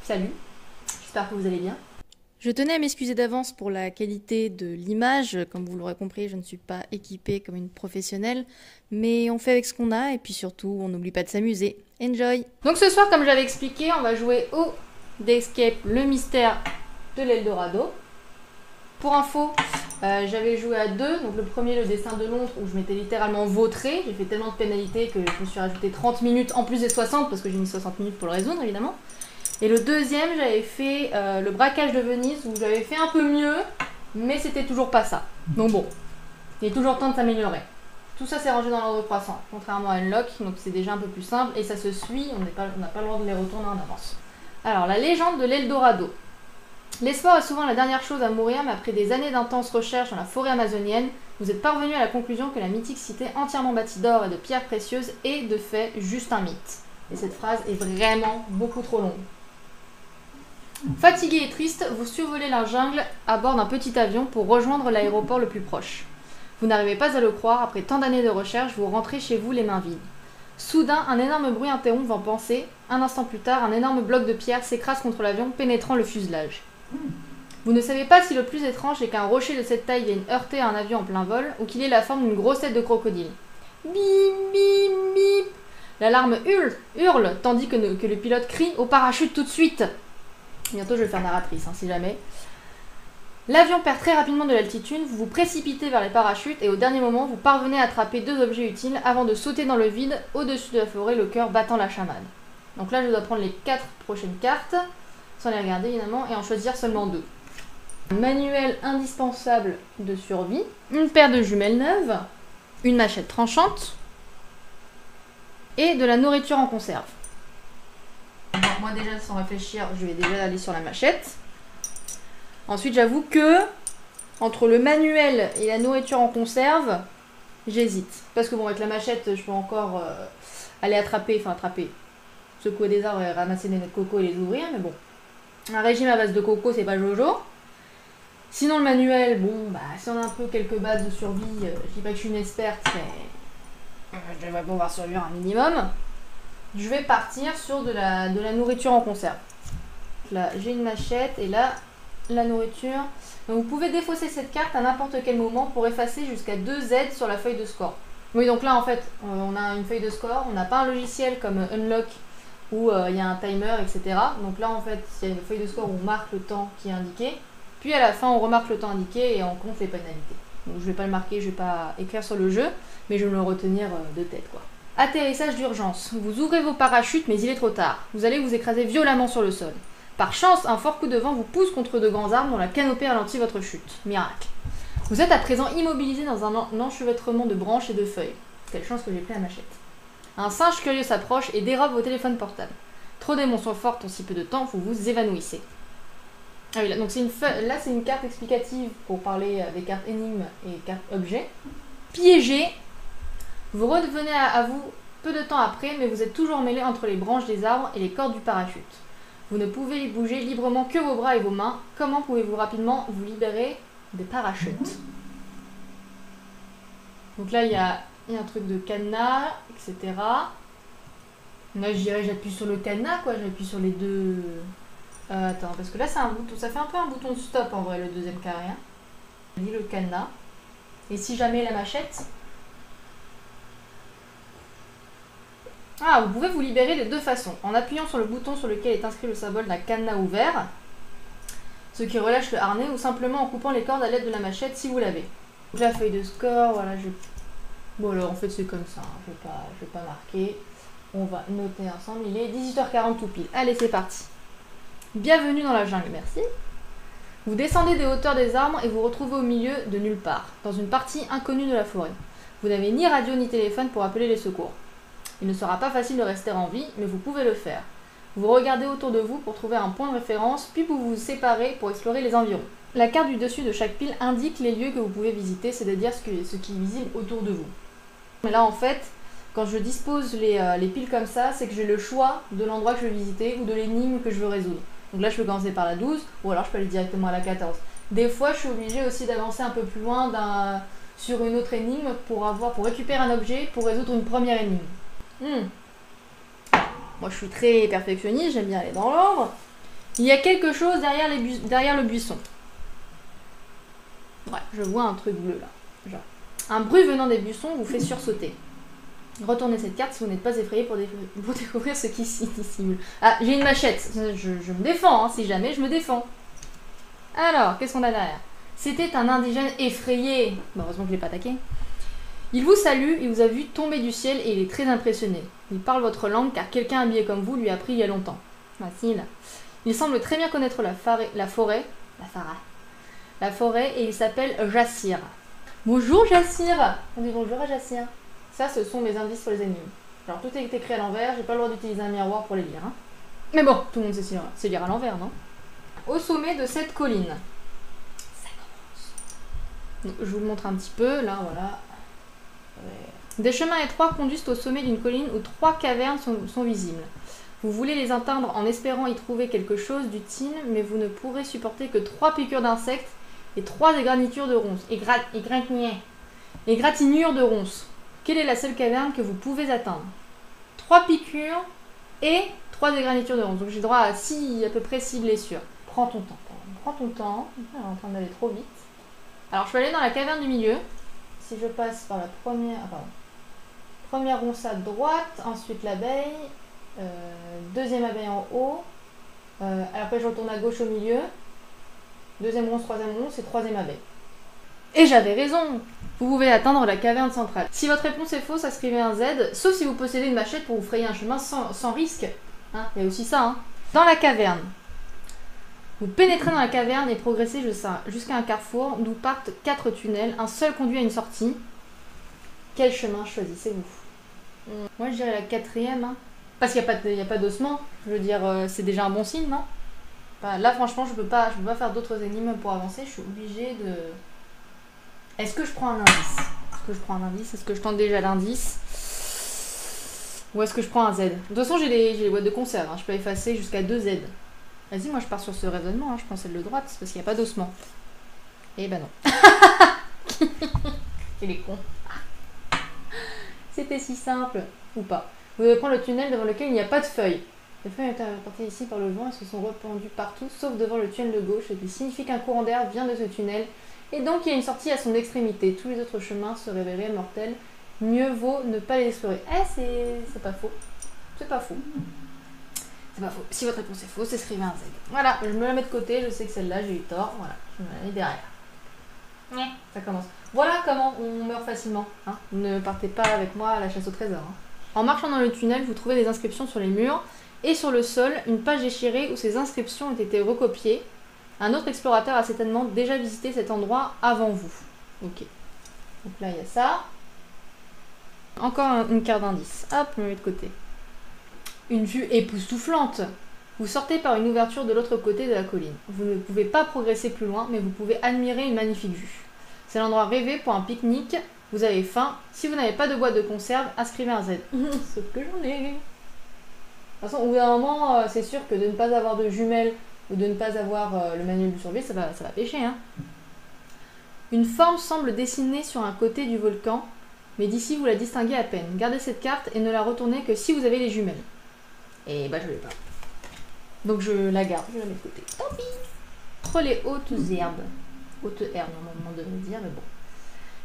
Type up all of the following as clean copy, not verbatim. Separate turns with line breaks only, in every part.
Salut, j'espère que vous allez bien.
Je tenais à m'excuser d'avance pour la qualité de l'image. Comme vous l'aurez compris, je ne suis pas équipée comme une professionnelle, mais on fait avec ce qu'on a et puis surtout, on n'oublie pas de s'amuser. Enjoy!
Donc ce soir, comme j'avais expliqué, on va jouer au Escape, le mystère de l'Eldorado. Pour info, j'avais joué à 2, donc le premier, le dessin de Londres, où je m'étais littéralement vautré. J'ai fait tellement de pénalités que je me suis rajouté 30 minutes en plus des 60, parce que j'ai mis 60 minutes pour le résoudre, évidemment. Et le deuxième, j'avais fait le braquage de Venise, où j'avais fait un peu mieux, mais c'était toujours pas ça. Donc bon, il est toujours temps de s'améliorer. Tout ça s'est rangé dans l'ordre croissant, contrairement à Unlock, donc c'est déjà un peu plus simple, et ça se suit, on n'a pas le droit de les retourner en avance. Alors, la légende de l'Eldorado. L'espoir est souvent la dernière chose à mourir, mais après des années d'intenses recherches dans la forêt amazonienne, vous êtes parvenu à la conclusion que la mythique cité entièrement bâtie d'or et de pierres précieuses est de fait juste un mythe. Et cette phrase est vraiment beaucoup trop longue. Fatigué et triste, vous survolez la jungle à bord d'un petit avion pour rejoindre l'aéroport le plus proche. Vous n'arrivez pas à le croire, après tant d'années de recherche, vous rentrez chez vous les mains vides. Soudain, un énorme bruit interrompt vos pensées. Un instant plus tard, un énorme bloc de pierre s'écrase contre l'avion, pénétrant le fuselage. Vous ne savez pas si le plus étrange est qu'un rocher de cette taille vienne heurter un avion en plein vol, ou qu'il ait la forme d'une grosse tête de crocodile. Bip, bip, bip. L'alarme hurle, tandis que le pilote crie « Au parachute tout de suite !» Bientôt je vais faire narratrice, si jamais. L'avion perd très rapidement de l'altitude, vous vous précipitez vers les parachutes et au dernier moment, vous parvenez à attraper 2 objets utiles avant de sauter dans le vide au-dessus de la forêt, le cœur battant la chamade. Donc là, je dois prendre les 4 prochaines cartes, sans les regarder évidemment, et en choisir seulement 2. Un manuel indispensable de survie, une paire de jumelles neuves, une machette tranchante et de la nourriture en conserve. Bon, moi déjà, sans réfléchir, je vais déjà aller sur la machette. Ensuite, j'avoue que, entre le manuel et la nourriture en conserve, j'hésite. Parce que bon, avec la machette, je peux encore aller attraper, secouer des arbres et ramasser des noix de coco et les ouvrir, mais bon. Un régime à base de coco, c'est pas Jojo. Sinon, le manuel, bon, si on a un peu quelques bases de survie, je dis pas que je suis une experte, mais je devrais pouvoir survivre un minimum. Je vais partir sur de la nourriture en conserve. Là, j'ai une machette et là, la nourriture. Donc, vous pouvez défausser cette carte à n'importe quel moment pour effacer jusqu'à 2 Z sur la feuille de score. Oui, donc là, en fait, on a une feuille de score. On n'a pas un logiciel comme Unlock où il y a un timer, etc. Donc là, en fait, il y a une feuille de score où on marque le temps qui est indiqué. Puis à la fin, on remarque le temps indiqué et on compte les pénalités. Donc, je ne vais pas le marquer, je ne vais pas écrire sur le jeu, mais je vais me le retenir de tête, quoi. Atterrissage d'urgence. Vous ouvrez vos parachutes, mais il est trop tard. Vous allez vous écraser violemment sur le sol. Par chance, un fort coup de vent vous pousse contre de grands arbres dont la canopée ralentit votre chute. Miracle. Vous êtes à présent immobilisé dans un enchevêtrement de branches et de feuilles. Quelle chance que j'ai pris la machette. Un singe curieux s'approche et dérobe vos téléphones portables. Trop d'émotions fortes en si peu de temps, vous vous évanouissez. Ah oui, là, donc c'est une carte explicative pour parler des cartes énigmes et cartes objets. Piégé. Vous revenez à vous peu de temps après, mais vous êtes toujours mêlé entre les branches des arbres et les cordes du parachute. Vous ne pouvez bouger librement que vos bras et vos mains. Comment pouvez-vous rapidement vous libérer des parachutes? Donc là, il y a un truc de cadenas, etc. Là, je dirais, j'appuie sur le cadenas, quoi. J'appuie sur les deux... attends, parce que là, c'est un bouton. Ça fait un peu un bouton de stop, en vrai, le deuxième carré. Je dis le cadenas. Et si jamais la machette... Ah, vous pouvez vous libérer de 2 façons. En appuyant sur le bouton sur lequel est inscrit le symbole d'un cadenas ouvert, ce qui relâche le harnais, ou simplement en coupant les cordes à l'aide de la machette si vous l'avez. Donc la feuille de score, voilà, Bon alors en fait c'est comme ça, je vais pas marquer. On va noter ensemble, il est 18h40 tout pile. Allez, c'est parti. Bienvenue dans la jungle, merci. Vous descendez des hauteurs des arbres et vous retrouvez au milieu de nulle part, dans une partie inconnue de la forêt. Vous n'avez ni radio ni téléphone pour appeler les secours. Il ne sera pas facile de rester en vie, mais vous pouvez le faire. Vous regardez autour de vous pour trouver un point de référence, puis vous vous séparez pour explorer les environs. La carte du dessus de chaque pile indique les lieux que vous pouvez visiter, c'est-à-dire ce qui est visible autour de vous. Mais là, en fait, quand je dispose les piles comme ça, c'est que j'ai le choix de l'endroit que je veux visiter ou de l'énigme que je veux résoudre. Donc là, je peux commencer par la 12, ou alors je peux aller directement à la 14. Des fois, je suis obligée aussi d'avancer un peu plus loin sur une autre énigme pour récupérer un objet pour résoudre une première énigme. Moi, je suis très perfectionniste, j'aime bien aller dans l'ordre. Il y a quelque chose derrière le buisson. Ouais, je vois un truc bleu là. Genre. Un bruit venant des buissons vous fait sursauter. Retournez cette carte si vous n'êtes pas effrayé pour découvrir ce qui s'y dissimule. Ah, j'ai une machette. Je me défends, hein, si jamais je me défends. Alors, qu'est-ce qu'on a derrière? C'était un indigène effrayé. Bon, heureusement que je l'ai pas attaqué. Il vous salue, il vous a vu tomber du ciel et il est très impressionné. Il parle votre langue car quelqu'un habillé comme vous lui a appris il y a longtemps. Facile. Il semble très bien connaître la forêt et il s'appelle Jassir. Bonjour Jassir. On dit bonjour à Jassir. Ça, ce sont mes indices sur les énigmes. Alors tout est écrit à l'envers, j'ai pas le droit d'utiliser un miroir pour les lire. Hein. Mais bon, tout le monde sait lire à l'envers, non? Au sommet de cette colline. Ça commence. Donc, je vous le montre un petit peu, là, voilà. Ouais. Des chemins étroits conduisent au sommet d'une colline où 3 cavernes sont visibles. Vous voulez les atteindre en espérant y trouver quelque chose d'utile, mais vous ne pourrez supporter que 3 piqûres d'insectes et 3 égratignures de ronces. Égratignures de ronces. Quelle est la seule caverne que vous pouvez atteindre? 3 piqûres et 3 égratignures de ronces. Donc j'ai droit à à peu près 6 blessures. Prends ton temps. Prends ton temps. On est en train d'aller trop vite. Alors je vais aller dans la caverne du milieu. Si je passe par la première ronce à droite, ensuite l'abeille, deuxième abeille en haut, après je retourne à gauche au milieu, deuxième ronce, troisième ronce et troisième abeille. Et j'avais raison! Vous pouvez atteindre la caverne centrale. Si votre réponse est fausse, inscrivez un Z, sauf si vous possédez une machette pour vous frayer un chemin sans risque. Hein, il y a aussi ça. Hein. Dans la caverne. Vous pénétrez dans la caverne et progressez jusqu'à un carrefour d'où partent 4 tunnels. Un seul conduit à une sortie. Quel chemin choisissez-vous? Moi, je dirais la 4e. Hein. Parce qu'il n'y a pas d'ossement. Je veux dire, c'est déjà un bon signe, non? Enfin, là, franchement, je peux pas faire d'autres énigmes pour avancer. Je suis obligée de... Est-ce que je prends un indice? Est-ce que je tente déjà l'indice? Ou est-ce que je prends un Z? De toute façon, j'ai les boîtes de conserve. Hein. Je peux effacer jusqu'à 2 Z. Vas-y, moi je pars sur ce raisonnement. Hein. Je prends celle de droite, c'est parce qu'il n'y a pas d'ossement. Eh ben non. Il est con. C'était si simple. Ou pas. Vous devez prendre le tunnel devant lequel il n'y a pas de feuilles. Les feuilles ont été apportées ici par le vent et se sont répandues partout, sauf devant le tunnel de gauche, ce qui signifie qu'un courant d'air vient de ce tunnel. Et donc il y a une sortie à son extrémité. Tous les autres chemins se révélaient mortels. Mieux vaut ne pas les explorer. C'est pas faux. C'est pas faux. C'est pas faux. Si votre réponse est fausse, écrivez un Z. Voilà, je me la mets de côté. Je sais que celle-là, j'ai eu tort. Voilà, je me la mets derrière. Ouais, ça commence. Voilà comment on meurt facilement. Hein. Ne partez pas avec moi à la chasse au trésor. Hein. En marchant dans le tunnel, vous trouvez des inscriptions sur les murs et sur le sol, une page déchirée où ces inscriptions ont été recopiées. Un autre explorateur a certainement déjà visité cet endroit avant vous. Ok. Donc là, il y a ça. Encore une carte d'indice. Hop, je me mets de côté. Une vue époustouflante. Vous sortez par une ouverture de l'autre côté de la colline. Vous ne pouvez pas progresser plus loin, mais vous pouvez admirer une magnifique vue. C'est l'endroit rêvé pour un pique-nique. Vous avez faim. Si vous n'avez pas de boîte de conserve, inscrivez un Z. Sauf que j'en ai. De toute façon, au bout d'un moment, c'est sûr que de ne pas avoir de jumelles ou de ne pas avoir le manuel du survie, ça va pêcher. Hein. Une forme semble dessinée sur un côté du volcan, mais d'ici vous la distinguez à peine. Gardez cette carte et ne la retournez que si vous avez les jumelles. Et bah je l'ai pas. Donc je la garde, je la mets de côté. Tant pis. Entre les hautes herbes. Hautes herbes, normalement on devrait dire, mais bon.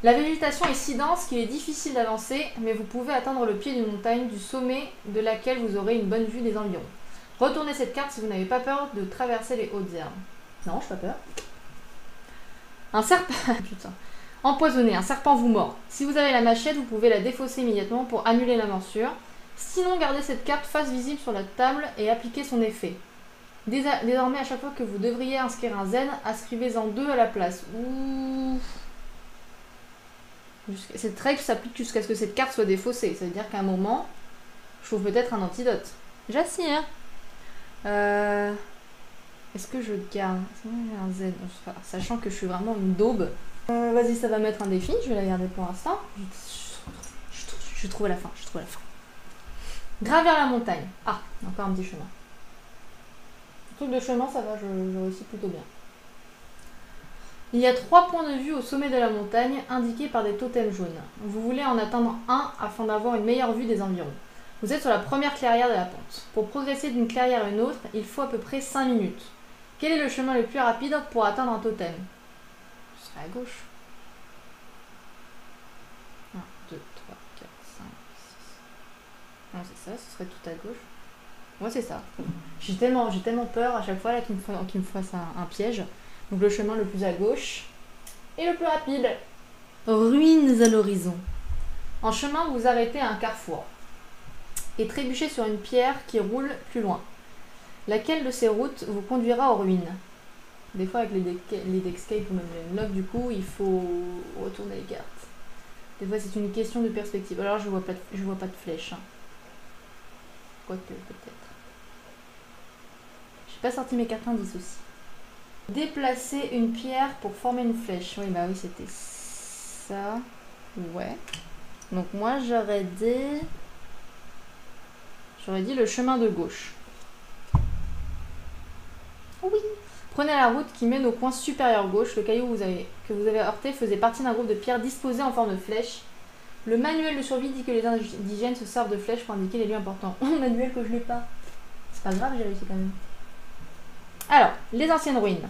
La végétation est si dense qu'il est difficile d'avancer, mais vous pouvez atteindre le pied d'une montagne, du sommet de laquelle vous aurez une bonne vue des environs. Retournez cette carte si vous n'avez pas peur de traverser les hautes herbes. Non, je n'ai pas peur. Un serpent... Putain. Empoisonné, un serpent vous mord. Si vous avez la machette, vous pouvez la défausser immédiatement pour annuler la morsure. Sinon, gardez cette carte face visible sur la table et appliquez son effet. Désormais, à chaque fois que vous devriez inscrire un zen, inscrivez-en 2 à la place. Ouh. Cette règle s'applique jusqu'à ce que cette carte soit défaussée. Ça veut dire qu'à un moment, je trouve peut-être un antidote. J'assire. Est-ce que je garde un zen, sachant que je suis vraiment une daube. Vas-y, ça va mettre un défi. Je vais la garder pour l'instant. Je trouve à la fin. Gravir la montagne. Ah, encore un petit chemin. Le truc de chemin, ça va, je réussis plutôt bien. Il y a 3 points de vue au sommet de la montagne, indiqués par des totems jaunes. Vous voulez en atteindre un afin d'avoir une meilleure vue des environs. Vous êtes sur la première clairière de la pente. Pour progresser d'une clairière à une autre, il faut à peu près 5 minutes. Quel est le chemin le plus rapide pour atteindre un totem? Ce serait à gauche. 1, 2, 3, 4, 5, 6. Non, c'est ça, ce serait tout à gauche. Moi, c'est ça. J'ai tellement peur à chaque fois qu'il me fasse un piège. Donc le chemin le plus à gauche et le plus rapide. Ruines à l'horizon. En chemin, vous arrêtez à un carrefour et trébuchez sur une pierre qui roule plus loin. Laquelle de ces routes vous conduira aux ruines? Des fois, avec les Deckscape ou même les Unlock, du coup, il faut retourner les cartes. Des fois, c'est une question de perspective. Alors, je vois pas de flèche. Hein. Quoique, peut-être. J'ai pas sorti mes cartes indices aussi. Déplacer une pierre pour former une flèche. Oui, bah oui, c'était ça. Ouais. Donc moi, j'aurais dit le chemin de gauche. Oui. Prenez la route qui mène au coin supérieur gauche. Le caillou que vous avez heurté faisait partie d'un groupe de pierres disposées en forme de flèche. Le manuel de survie dit que les indigènes se servent de flèches pour indiquer les lieux importants. Oh, manuel que je l'ai pas. C'est pas grave, j'ai réussi quand même. Alors, les anciennes ruines.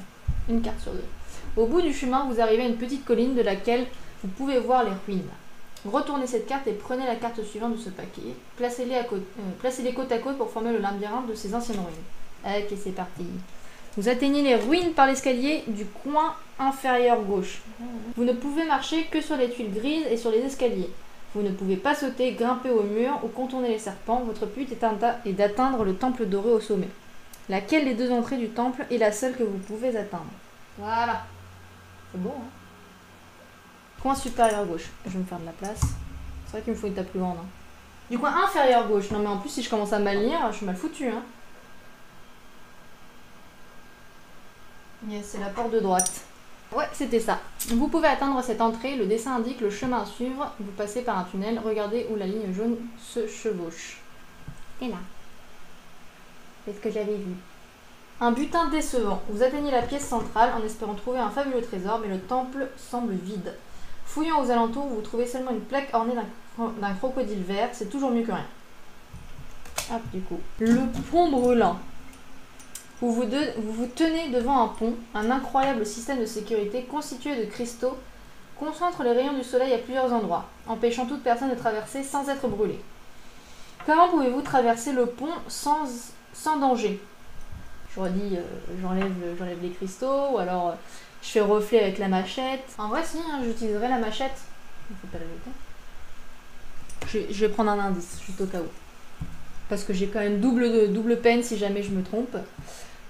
Une carte sur deux. Au bout du chemin, vous arrivez à une petite colline de laquelle vous pouvez voir les ruines. Retournez cette carte et prenez la carte suivante de ce paquet. Placez-les côte à côte pour former le labyrinthe de ces anciennes ruines. Ok, c'est parti. Vous atteignez les ruines par l'escalier du coin inférieur gauche. Vous ne pouvez marcher que sur les tuiles grises et sur les escaliers. Vous ne pouvez pas sauter, grimper au mur ou contourner les serpents. Votre but est d'atteindre le temple doré au sommet. Laquelle des deux entrées du temple est la seule que vous pouvez atteindre? Voilà. C'est bon, hein? Coin supérieur gauche. Je vais me faire de la place. C'est vrai qu'il me faut une table plus grande. Hein. Du coin inférieur gauche. Non mais en plus, si je commence à mal lire, je suis mal foutue. Hein. Yes, c'est la porte de droite. Ouais, c'était ça. Vous pouvez atteindre cette entrée. Le dessin indique le chemin à suivre. Vous passez par un tunnel. Regardez où la ligne jaune se chevauche. Et là. C'est ce que j'avais vu. Un butin décevant. Vous atteignez la pièce centrale en espérant trouver un fabuleux trésor, mais le temple semble vide. Fouillant aux alentours, vous trouvez seulement une plaque ornée d'un crocodile vert. C'est toujours mieux que rien. Hop, du coup. Le pont brûlant. Vous vous tenez devant un pont. Un incroyable système de sécurité constitué de cristaux concentre les rayons du soleil à plusieurs endroits, empêchant toute personne de traverser sans être brûlée. Comment pouvez-vous traverser le pont sans danger? J'aurais dit j'enlève les cristaux, ou alors je fais reflet avec la machette. En vrai, si, hein, j'utiliserai la machette. Il faut pas la jeter. Je vais prendre un indice, juste au cas où. Parce que j'ai quand même double peine si jamais je me trompe.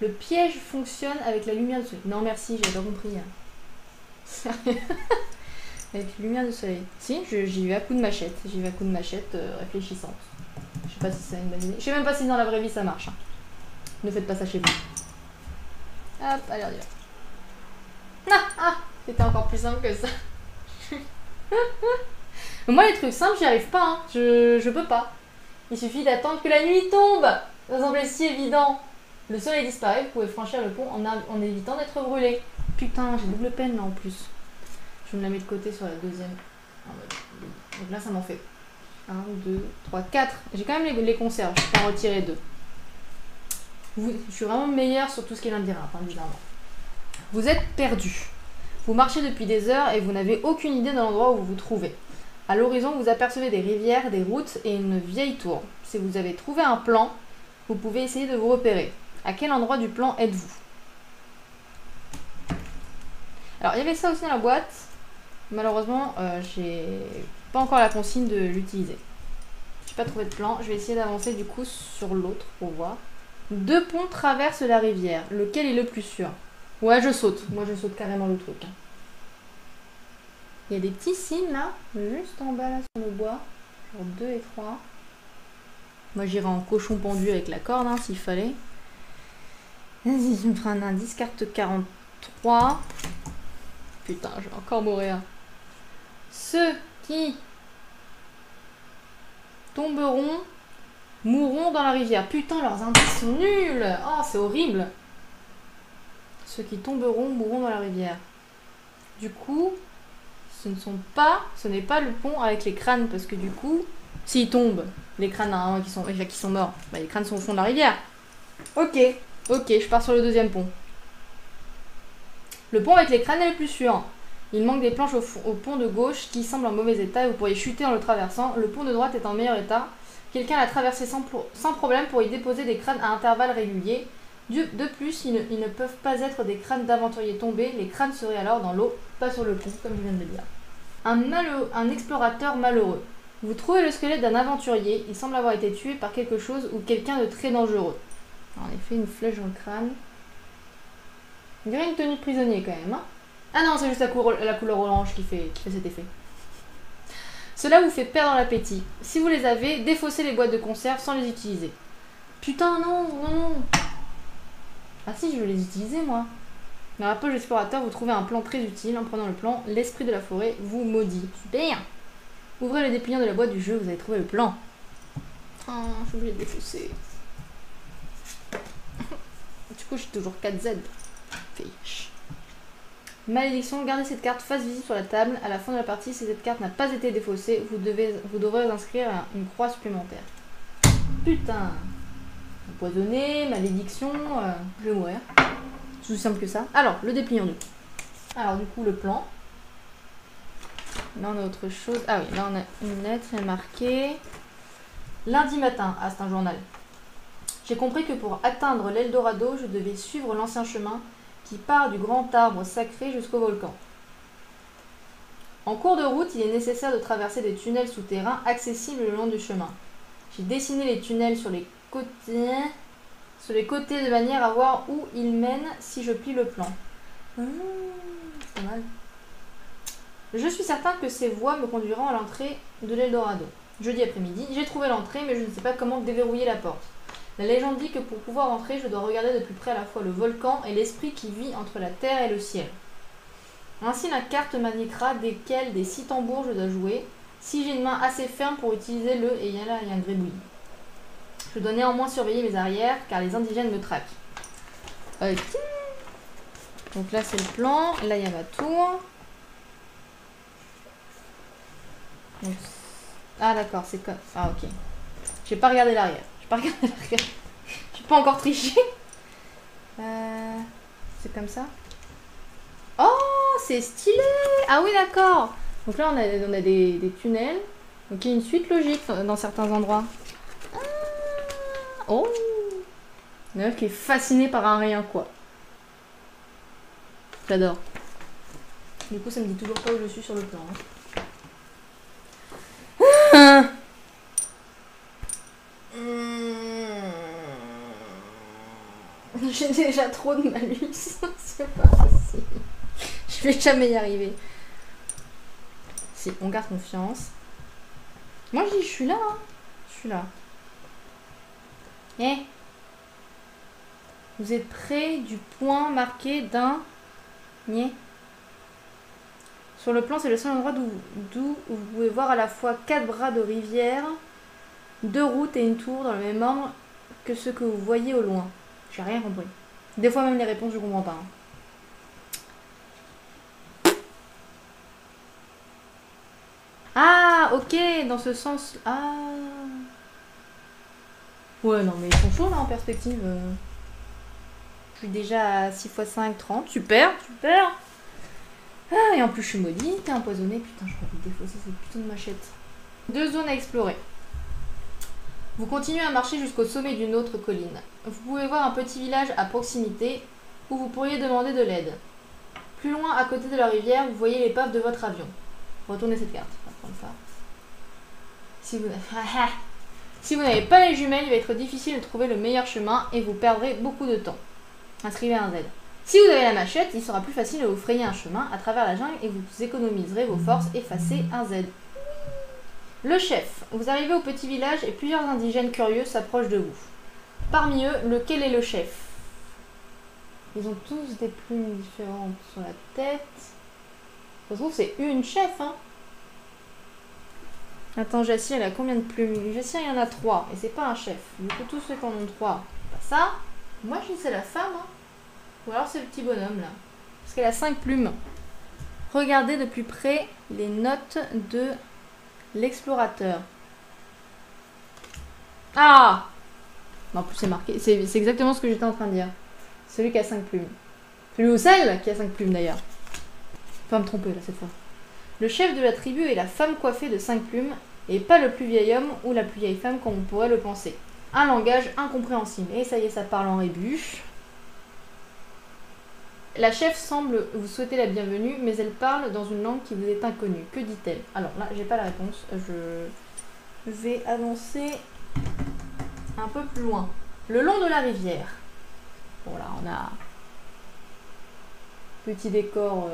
Le piège fonctionne avec la lumière du soleil. Non, merci, j'ai pas compris. Sérieux. Avec la lumière du soleil. Si, j'y vais à coup de machette. J'y vais à coup de machette réfléchissante. Je sais pas si c'est une bonne idée. Je sais même pas si dans la vraie vie ça marche. Hein. Ne faites pas ça chez vous. Hop, allez, on y va. Ah, c'était encore plus simple que ça. Moi, les trucs simples, j'y arrive pas. Hein. Je peux pas. Il suffit d'attendre que la nuit tombe. Ça semble si évident. Le soleil disparaît, vous pouvez franchir le pont en évitant d'être brûlé. Putain, j'ai double peine là en plus. Je me la mets de côté sur la deuxième. Donc là, ça m'en fait 1, 2, 3, 4. J'ai quand même les conserves, je peux en retirer 2. Je suis vraiment meilleure sur tout ce qui est labyrinthe, hein, évidemment. Vous êtes perdu. Vous marchez depuis des heures et vous n'avez aucune idée de l'endroit où vous vous trouvez. À l'horizon, vous apercevez des rivières, des routes et une vieille tour. Si vous avez trouvé un plan, vous pouvez essayer de vous repérer. À quel endroit du plan êtes-vous? Alors, il y avait ça aussi dans la boîte. Malheureusement, j'ai pas encore la consigne de l'utiliser. J'ai pas trouvé de plan. Je vais essayer d'avancer du coup sur l'autre pour voir. 2 ponts traversent la rivière. Lequel est le plus sûr? Ouais, je saute. Moi, je saute carrément le truc. Il y a des petits signes là, juste en bas là sur le bois. Genre 2 et 3. Moi, j'irai en cochon pendu avec la corde hein, s'il fallait. Vas-y, je me ferai un indice. Carte 43. Putain, je vais encore mourir. Ceux qui tomberont mourront dans la rivière. Putain, leurs indices sont nuls. Oh, c'est horrible. Ceux qui tomberont mourront dans la rivière. Du coup, ce n'est pas le pont avec les crânes, parce que du coup, S'ils tombent, les crânes hein, qui sont morts, bah, les crânes sont au fond de la rivière. Ok, je pars sur le deuxième pont. Le pont avec les crânes est le plus sûr. Il manque des planches au pont de gauche qui semble en mauvais état et vous pourriez chuter en le traversant. Le pont de droite est en meilleur état. Quelqu'un l'a traversé sans problème pour y déposer des crânes à intervalles réguliers. De plus, ils ne peuvent pas être des crânes d'aventuriers tombés. Les crânes seraient alors dans l'eau, pas sur le pont, comme je viens de le dire. Un explorateur malheureux. Vous trouvez le squelette d'un aventurier. Il semble avoir été tué par quelque chose ou quelqu'un de très dangereux. En effet, une flèche dans le crâne. On dirait une tenue de prisonnier quand même. Hein. Ah non, c'est juste la couleur orange qui fait cet effet. Cela vous fait perdre l'appétit. Si vous les avez, défaussez les boîtes de conserve sans les utiliser. Putain, non. Ah si, je veux les utiliser moi. Dans la poche d'explorateur, vous trouvez un plan très utile. En prenant le plan, l'esprit de la forêt vous maudit. Super. Ouvrez le dépliant de la boîte du jeu, vous allez trouver le plan. Oh, j'ai oublié de défausser. Du coup, j'ai toujours 4Z. Fiche. Malédiction, gardez cette carte face visible sur la table. À la fin de la partie, si cette carte n'a pas été défaussée, vous devrez inscrire une croix supplémentaire. Putain. Empoisonné, malédiction, je vais mourir. C'est aussi simple que ça. Alors, le dépliant du coup. Alors, du coup, le plan. Là, on a autre chose. Ah oui, là, on a une lettre, elle est marquée. Lundi matin. Ah, c'est un journal. J'ai compris que pour atteindre l'Eldorado, je devais suivre l'ancien chemin qui part du grand arbre sacré jusqu'au volcan. En cours de route, il est nécessaire de traverser des tunnels souterrains accessibles le long du chemin. J'ai dessiné les tunnels sur les côtés de manière à voir où ils mènent si je plie le plan. C'est pas mal. Je suis certain que ces voies me conduiront à l'entrée de l'Eldorado. Jeudi après-midi, j'ai trouvé l'entrée, mais je ne sais pas comment déverrouiller la porte. La légende dit que pour pouvoir entrer, je dois regarder de plus près à la fois le volcan et l'esprit qui vit entre la terre et le ciel. Ainsi, la carte m'indiquera desquels des 6 tambours je dois jouer, si j'ai une main assez ferme pour utiliser le... Et là, il y a un gribouillis. Je dois néanmoins surveiller mes arrières, car les indigènes me traquent. Ok. Donc là, c'est le plan. Là, il y a ma tour. Donc... Ah, d'accord, c'est comme... Ah, ok. J'ai pas regardé l'arrière. J'ai pas encore triché. C'est comme ça. Oh, c'est stylé. Ah oui, d'accord. Donc là, on a des tunnels. Donc il y a une suite logique dans certains endroits. Ah. Oh. Une meuf qui est fascinée par un rien, quoi. J'adore. Du coup, ça me dit toujours pas où je suis sur le plan. Hein. J'ai déjà trop de malus. C'est pas possible. Je vais jamais y arriver. Si, on garde confiance. Moi, je dis, je suis là. Hein. Je suis là. Eh. Vous êtes près du point marqué d'un... Niais. Sur le plan, c'est le seul endroit d'où vous pouvez voir à la fois 4 bras de rivière, 2 routes et une tour dans le même ordre que ce que vous voyez au loin. J'ai rien compris. Des fois même les réponses je comprends pas. Hein. Ah ok, dans ce sens. Ah. Ouais non mais ils sont chauds là en perspective. Je suis déjà à 6 x 5, 30. Super. Ah et en plus je suis maudit, t'es empoisonné. Putain je peux défausser cette putain de machette. 2 zones à explorer. Vous continuez à marcher jusqu'au sommet d'une autre colline. Vous pouvez voir un petit village à proximité où vous pourriez demander de l'aide. Plus loin, à côté de la rivière, vous voyez l'épave de votre avion. Retournez cette carte. On va prendre ça. Si vous n'avez pas les jumelles, il va être difficile de trouver le meilleur chemin et vous perdrez beaucoup de temps. Inscrivez un Z. Si vous avez la machette, il sera plus facile de vous frayer un chemin à travers la jungle et vous économiserez vos forces. Effacez un Z. Le chef. Vous arrivez au petit village et plusieurs indigènes curieux s'approchent de vous. Parmi eux, lequel est le chef? Ils ont tous des plumes différentes sur la tête. Ça se trouve, c'est une chef, hein. Attends, Jassie, elle a combien de plumes? Jassie, il y en a 3. Et c'est pas un chef. Du coup, tous ceux qui en ont 3. Pas ça. Moi, je dis c'est la femme, hein. Ou alors c'est le petit bonhomme, là. Parce qu'elle a 5 plumes. Regardez de plus près les notes de l'explorateur. Ah! Non, en plus c'est marqué. C'est exactement ce que j'étais en train de dire. Celui qui a 5 plumes. Celui ou celle qui a 5 plumes d'ailleurs. Faut pas me tromper là cette fois. Le chef de la tribu est la femme coiffée de 5 plumes, et pas le plus vieil homme ou la plus vieille femme comme on pourrait le penser. Un langage incompréhensible. Et ça y est, ça parle en rébuche. La chef semble vous souhaiter la bienvenue, mais elle parle dans une langue qui vous est inconnue. Que dit-elle? Alors là, j'ai pas la réponse. Je vais avancer un peu plus loin. Le long de la rivière. Bon là, on a petit décor.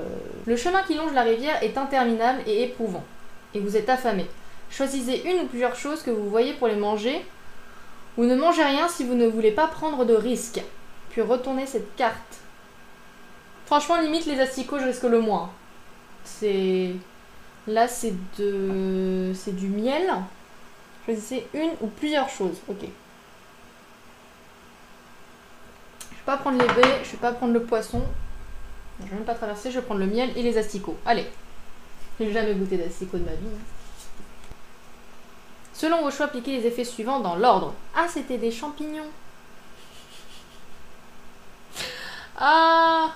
Le chemin qui longe la rivière est interminable et éprouvant. Et vous êtes affamé. Choisissez une ou plusieurs choses que vous voyez pour les manger. Ou ne mangez rien si vous ne voulez pas prendre de risques. Puis retournez cette carte. Franchement, limite les asticots, je risque le moins. C'est... Là, c'est du miel. Choisissez une ou plusieurs choses. Ok. Je vais pas prendre les baies, je vais pas prendre le poisson. Je vais même pas traverser, je vais prendre le miel et les asticots. Allez. J'ai jamais goûté d'asticots de ma vie. Selon vos choix, appliquez les effets suivants dans l'ordre. Ah, c'était des champignons. Ah.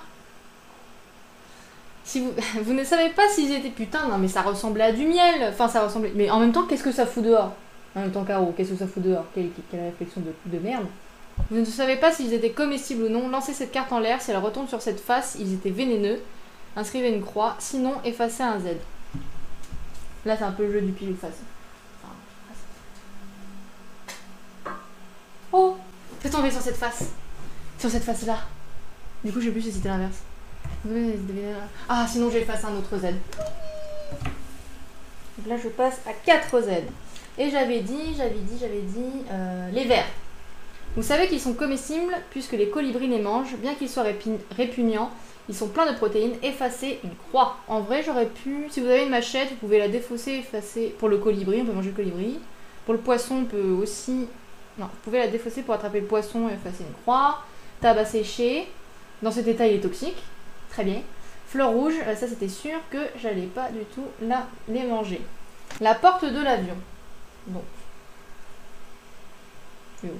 Si vous ne savez pas s'ils étaient... Putain, non mais ça ressemblait à du miel. Enfin, ça ressemblait... Mais en même temps, qu'est-ce que ça fout dehors? En même temps, Caro, qu'est-ce que ça fout dehors? Quelle réflexion de merde. Vous ne savez pas s'ils étaient comestibles ou non. Lancez cette carte en l'air. Si elle retombe sur cette face, ils étaient vénéneux. Inscrivez une croix. Sinon, effacez un Z. Là, c'est un peu le jeu du pile ou face. Oh! Fais tomber sur cette face. Sur cette face-là. Du coup, je sais plus si c'était l'inverse. Ah, sinon j'efface un autre Z. Donc là, je passe à 4 Z. Et j'avais dit, les vers. Vous savez qu'ils sont comestibles puisque les colibris les mangent. Bien qu'ils soient répugnants, ils sont pleins de protéines. Effacez une croix. En vrai, j'aurais pu... Si vous avez une machette, vous pouvez la défausser, effacer... Pour le colibri, on peut manger le colibri. Pour le poisson, on peut aussi... Non, vous pouvez la défausser pour attraper le poisson et effacer une croix. Tabac séché. Dans cet état, il est toxique. Très bien. Fleur rouge, ça c'était sûr que j'allais pas du tout les manger. La porte de l'avion. Donc. C'est où?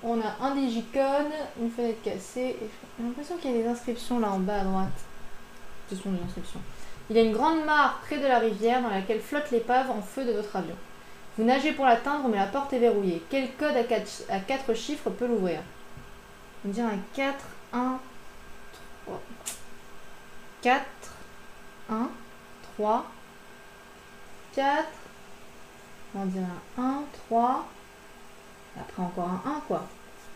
On a un digicode, une fenêtre cassée. J'ai l'impression qu'il y a des inscriptions là en bas à droite. Ce sont des inscriptions. Il y a une grande mare près de la rivière dans laquelle flotte l'épave en feu de votre avion. Vous nagez pour l'atteindre, mais la porte est verrouillée. Quel code à 4 chiffres peut l'ouvrir? On dirait un 4, 1, 3. 4, 1, 3, 4. On dirait un 1, 3. Après encore un 1 quoi.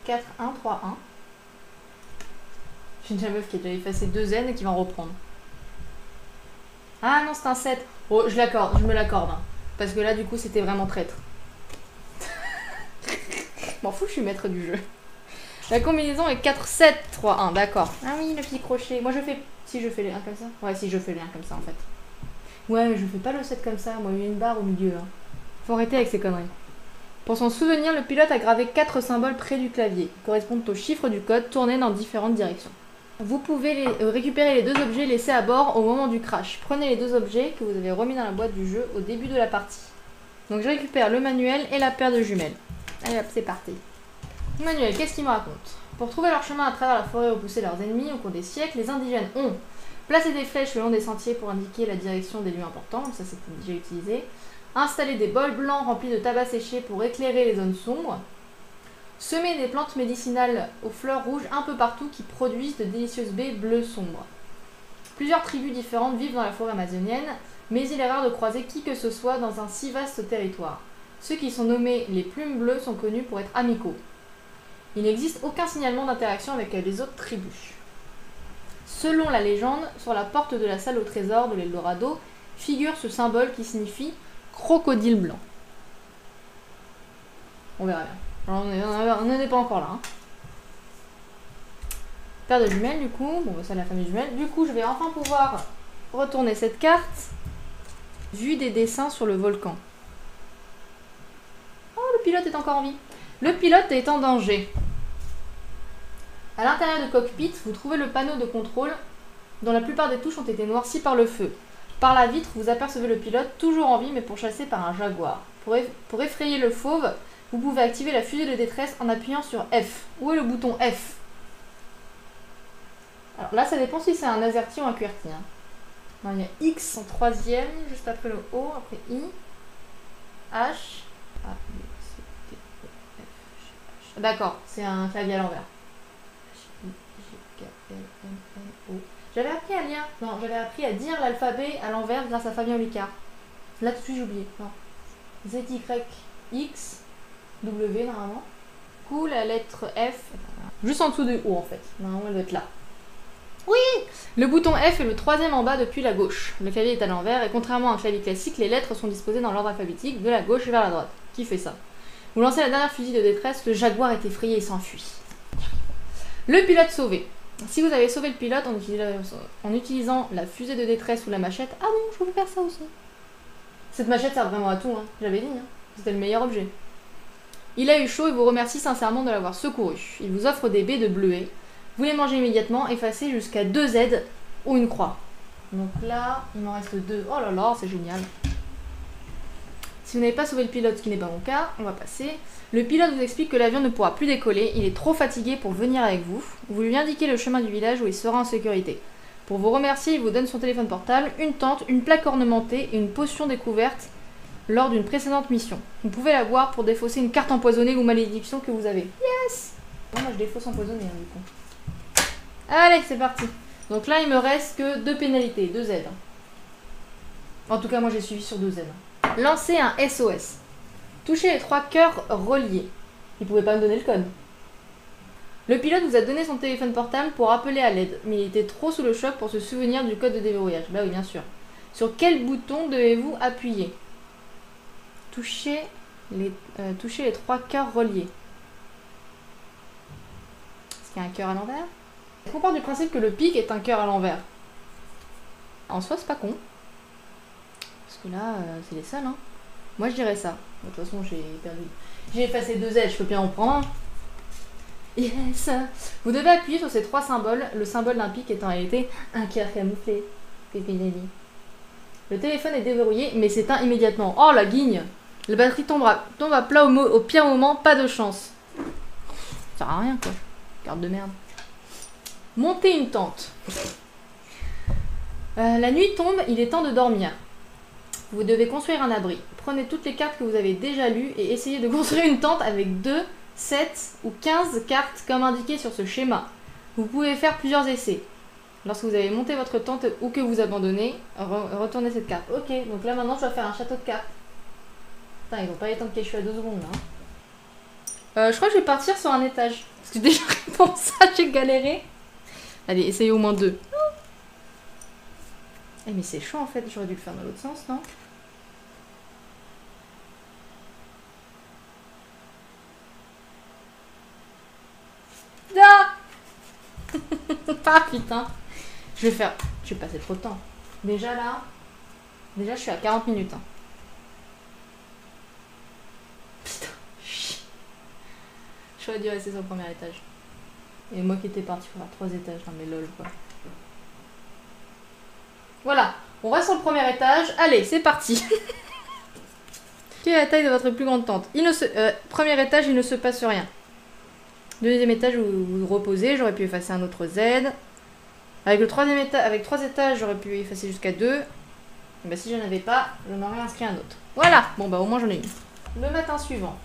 4, 1, 3, 1. J'ai une meuf qui a déjà effacé 2 N et qui va en reprendre. Ah non, c'est un 7. Oh, je me l'accorde. Hein. Parce que là, du coup, c'était vraiment traître. M'en fous, je suis maître du jeu. La combinaison est 4, 7, 3, 1. D'accord. Ah oui, le petit crochet. Moi, je fais... Si je fais les 1 comme ça. Ouais, si je fais les 1 comme ça, en fait. Ouais, mais je fais pas le 7 comme ça. Moi, il y a une barre au milieu. Hein. Faut arrêter avec ces conneries. Pour s'en souvenir, le pilote a gravé 4 symboles près du clavier, qui correspondent aux chiffres du code tournés dans différentes directions. Vous pouvez récupérer les 2 objets laissés à bord au moment du crash. Prenez les 2 objets que vous avez remis dans la boîte du jeu au début de la partie. Donc je récupère le manuel et la paire de jumelles. Allez hop, c'est parti. Le manuel, qu'est-ce qu'il me raconte? Pour trouver leur chemin à travers la forêt et repousser leurs ennemis au cours des siècles, les indigènes ont placé des flèches le long des sentiers pour indiquer la direction des lieux importants, ça c'était déjà utilisé. Installer des bols blancs remplis de tabac séché pour éclairer les zones sombres. Semer des plantes médicinales aux fleurs rouges un peu partout qui produisent de délicieuses baies bleues sombres. Plusieurs tribus différentes vivent dans la forêt amazonienne, mais il est rare de croiser qui que ce soit dans un si vaste territoire. Ceux qui sont nommés les plumes bleues sont connus pour être amicaux. Il n'existe aucun signalement d'interaction avec les autres tribus. Selon la légende, sur la porte de la salle au trésor de l'Eldorado figure ce symbole qui signifie crocodile blanc. On verra bien. Alors, on n'en est pas encore là. Hein. Paire de jumelles du coup. Bon, ça la famille jumelles. Du coup, je vais enfin pouvoir retourner cette carte. Vue des dessins sur le volcan. Oh, le pilote est encore en vie. Le pilote est en danger. À l'intérieur du cockpit, vous trouvez le panneau de contrôle dont la plupart des touches ont été noircies par le feu. Par la vitre, vous apercevez le pilote, toujours en vie mais pourchassé par un jaguar. Pour effrayer le fauve, vous pouvez activer la fusée de détresse en appuyant sur F. Où est le bouton F? Alors là, ça dépend si c'est un AZERTY ou un QWERTY. Hein. Non, il y a X en troisième, juste après le O, après I, H, A, B, C, D, E, F, G, H. D'accord, c'est un clavier à l'envers. H, I, G, K, L, M, N, O. J'avais appris à lire, non, j'avais appris à dire l'alphabet à l'envers grâce à Fabien Olicard. Là, tout de suite, j'ai oublié. Non. Z, Y, X, W, normalement. Du coup, la lettre F, juste en dessous de O, en fait. Normalement, elle doit être là. Oui! Le bouton F est le troisième en bas depuis la gauche. Le clavier est à l'envers et contrairement à un clavier classique, les lettres sont disposées dans l'ordre alphabétique de la gauche vers la droite. Qui fait ça? Vous lancez la dernière fusille de détresse, le jaguar est effrayé et s'enfuit. Le pilote sauvé. Si vous avez sauvé le pilote en utilisant la fusée de détresse ou la machette, ah bon, je peux faire ça aussi. Cette machette sert vraiment à tout, hein. J'avais dit, hein. C'était le meilleur objet. Il a eu chaud et vous remercie sincèrement de l'avoir secouru. Il vous offre des baies de bleuet. Vous les mangez immédiatement, effacez jusqu'à 2 Z ou une croix. Donc là, il m'en reste 2. Oh là là, c'est génial. Si vous n'avez pas sauvé le pilote, ce qui n'est pas mon cas, on va passer. Le pilote vous explique que l'avion ne pourra plus décoller, il est trop fatigué pour venir avec vous. Vous lui indiquez le chemin du village où il sera en sécurité. Pour vous remercier, il vous donne son téléphone portable, une tente, une plaque ornementée et une potion découverte lors d'une précédente mission. Vous pouvez la boire pour défausser une carte empoisonnée ou malédiction que vous avez. Yes! Non, moi je défausse empoisonné, hein, du coup. Allez, c'est parti. Donc là, il me reste que 2 pénalités, 2 Z. En tout cas, moi j'ai suivi sur 2 Z. Lancez un SOS. Touchez les 3 cœurs reliés. Il pouvait pas me donner le code. Le pilote vous a donné son téléphone portable pour appeler à l'aide, mais il était trop sous le choc pour se souvenir du code de déverrouillage. Bah oui, bien sûr. Sur quel bouton devez-vous appuyer? Touchez les 3 cœurs reliés. Est-ce qu'il y a un cœur à l'envers? On part du principe que le pic est un cœur à l'envers. En soi, c'est pas con. Parce que là, c'est les seuls. Hein. Moi, je dirais ça. De toute façon, j'ai perdu. J'ai effacé 2 Z, je peux bien en prendre un. Yes! Vous devez appuyer sur ces 3 symboles, le symbole d'un pic est en réalité un cœur camouflé. Le téléphone est déverrouillé, mais s'éteint immédiatement. Oh, la guigne! La batterie tombe à plat au pire moment, pas de chance. Ça sert à rien, quoi. Carte de merde. Montez une tente. La nuit tombe, il est temps de dormir. Vous devez construire un abri. Prenez toutes les cartes que vous avez déjà lues et essayez de construire une tente avec 2, 7 ou 15 cartes comme indiqué sur ce schéma. Vous pouvez faire plusieurs essais. Lorsque vous avez monté votre tente ou que vous abandonnez, retournez cette carte. Ok, donc là maintenant je dois faire un château de cartes. Putain, ils vont pas les temps de cacher à 2 secondes là. Je crois que je vais partir sur un étage. Parce que déjà pour ça j'ai galéré. Allez, essayez au moins 2. Eh mais c'est chaud en fait, j'aurais dû le faire dans l'autre sens, non? Ah ah putain. Je vais passer trop de temps. Déjà là, je suis à 40 minutes. Hein. Putain, j'aurais dû rester sur le premier étage. Et moi qui étais parti pour faire 3 étages, non mais lol quoi. Voilà, on reste sur le premier étage. Allez, c'est parti. Quelle est la taille de votre plus grande tente? Premier étage, il ne se passe rien. Deuxième étage, vous reposez. J'aurais pu effacer un autre Z. Avec le troisième étage, avec 3 étages, j'aurais pu effacer jusqu'à 2. Bah, si j'en avais pas, j'en aurais inscrit un autre. Voilà. Bon bah au moins j'en ai une. Le matin suivant.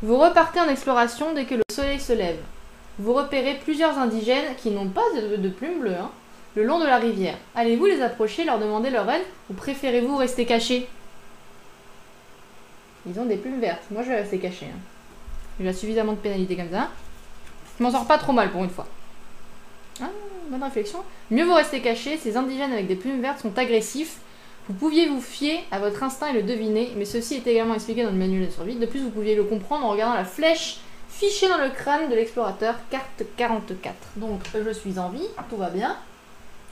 Vous repartez en exploration dès que le soleil se lève. Vous repérez plusieurs indigènes qui n'ont pas de plumes bleues, hein, le long de la rivière. Allez-vous les approcher, leur demander leur aide, ou préférez-vous rester cachés? Ils ont des plumes vertes. Moi, je vais rester caché. Hein. J'ai suffisamment de pénalités comme ça. Je m'en sors pas trop mal pour une fois. Ah, bonne réflexion. Mieux vaut rester caché. Ces indigènes avec des plumes vertes sont agressifs. Vous pouviez vous fier à votre instinct et le deviner, mais ceci est également expliqué dans le manuel de survie. De plus, vous pouviez le comprendre en regardant la flèche fichée dans le crâne de l'explorateur, carte 44. Donc, je suis en vie, tout va bien.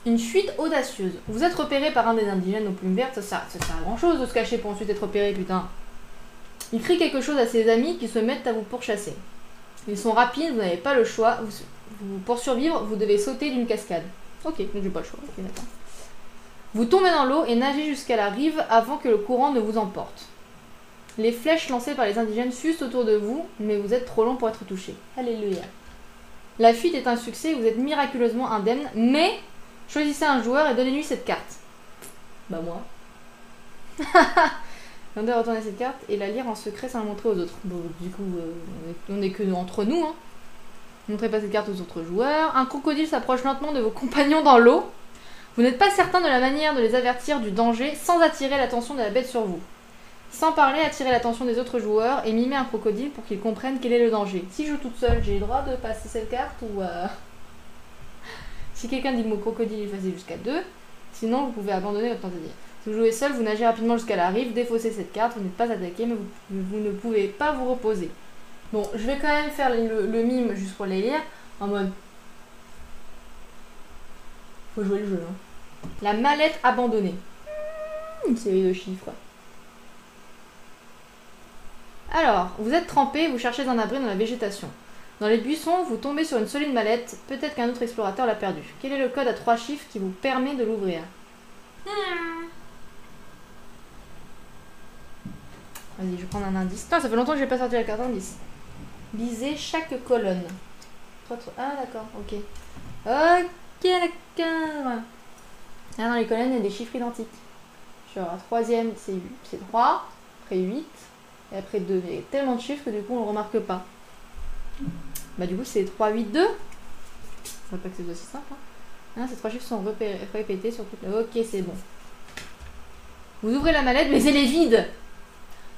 Une fuite audacieuse. Vous êtes repéré par un des indigènes aux plumes vertes, ça sert à grand chose de se cacher pour ensuite être repéré, putain. Il crie quelque chose à ses amis qui se mettent à vous pourchasser. Ils sont rapides, vous n'avez pas le choix. Pour survivre, vous devez sauter d'une cascade. Ok, mais j'ai pas le choix. Ok, d'accord. Vous tombez dans l'eau et nagez jusqu'à la rive avant que le courant ne vous emporte. Les flèches lancées par les indigènes fusent autour de vous, mais vous êtes trop long pour être touché. Alléluia. La fuite est un succès, vous êtes miraculeusement indemne, mais choisissez un joueur et donnez-lui cette carte. Bah moi. On doit retourner cette carte et la lire en secret sans la montrer aux autres. Bon, du coup, on est que entre nous. Hein. Montrez pas cette carte aux autres joueurs. Un crocodile s'approche lentement de vos compagnons dans l'eau. Vous n'êtes pas certain de la manière de les avertir du danger sans attirer l'attention de la bête sur vous. Sans parler, attirez l'attention des autres joueurs et mimez un crocodile pour qu'ils comprennent quel est le danger. Si je joue toute seule, j'ai le droit de passer cette carte ou... Si quelqu'un dit le mot crocodile, effacez jusqu'à 2. Sinon, vous pouvez abandonner votre tentative. Si vous jouez seul, vous nagez rapidement jusqu'à la rive, défaussez cette carte, vous n'êtes pas attaqué, mais vous ne pouvez pas vous reposer. Bon, je vais quand même faire le mime juste pour les lire, en mode... Faut jouer le jeu, hein. La mallette abandonnée. Une série de chiffres. Alors, vous êtes trempé, vous cherchez un abri dans la végétation. Dans les buissons, vous tombez sur une solide mallette, peut-être qu'un autre explorateur l'a perdue. Quel est le code à 3 chiffres qui vous permet de l'ouvrir? Vas-y, je vais prendre un indice. Putain, ça fait longtemps que j'ai pas sorti la carte indice. Lisez chaque colonne. Ah, d'accord, ok. Ok, d'accord. Là, dans les colonnes, il y a des chiffres identiques. Genre, la troisième, c'est 3, après 8, et après 2. Il y a tellement de chiffres que du coup, on ne remarque pas. Bah, du coup, c'est 3, 8, 2. Je ne vois pas que c'est aussi simple. Hein. Ces 3 chiffres sont répétés sur toute la... Ok, c'est bon. Vous ouvrez la mallette, mais elle est vide.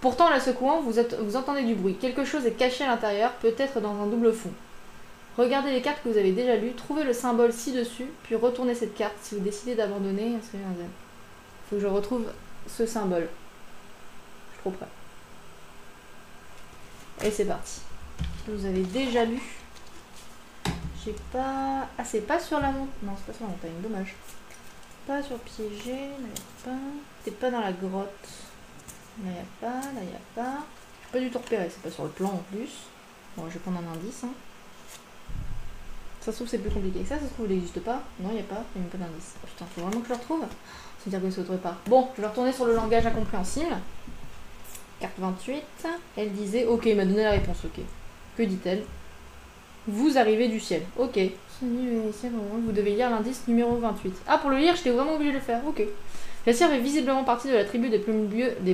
Pourtant, en la secouant, vous entendez du bruit. Quelque chose est caché à l'intérieur, peut-être dans un double fond. Regardez les cartes que vous avez déjà lues, trouvez le symbole ci-dessus, puis retournez cette carte. Si vous décidez d'abandonner, inscrivez un Z. Il faut que je retrouve ce symbole. Je suis trop prêt. Et c'est parti. Vous avez déjà lu. J'ai pas... Ah, c'est pas sur la montagne. Non, c'est pas sur la montagne, dommage. Pas sur piégé, là y a pas. C'est pas dans la grotte. Là y a pas, là y a pas. Je peux pas du tout repérer, c'est pas sur le plan en plus. Bon, je vais prendre un indice. Hein. Ça se trouve c'est plus compliqué que ça, se trouve il n'existe pas. Non, il n'y a pas, il n'y a même pas d'indice. Oh, putain, faut vraiment que je le retrouve. C'est-à-dire que c'est autre part. Bon, je vais retourner sur le langage incompréhensible. Carte 28. Elle disait, ok, il m'a donné la réponse, ok. Que dit-elle? Vous arrivez du ciel. Ok. Vous devez lire l'indice numéro 28. Ah, pour le lire, j'étais vraiment obligée de le faire. Ok. Glacier fait visiblement partie de la tribu des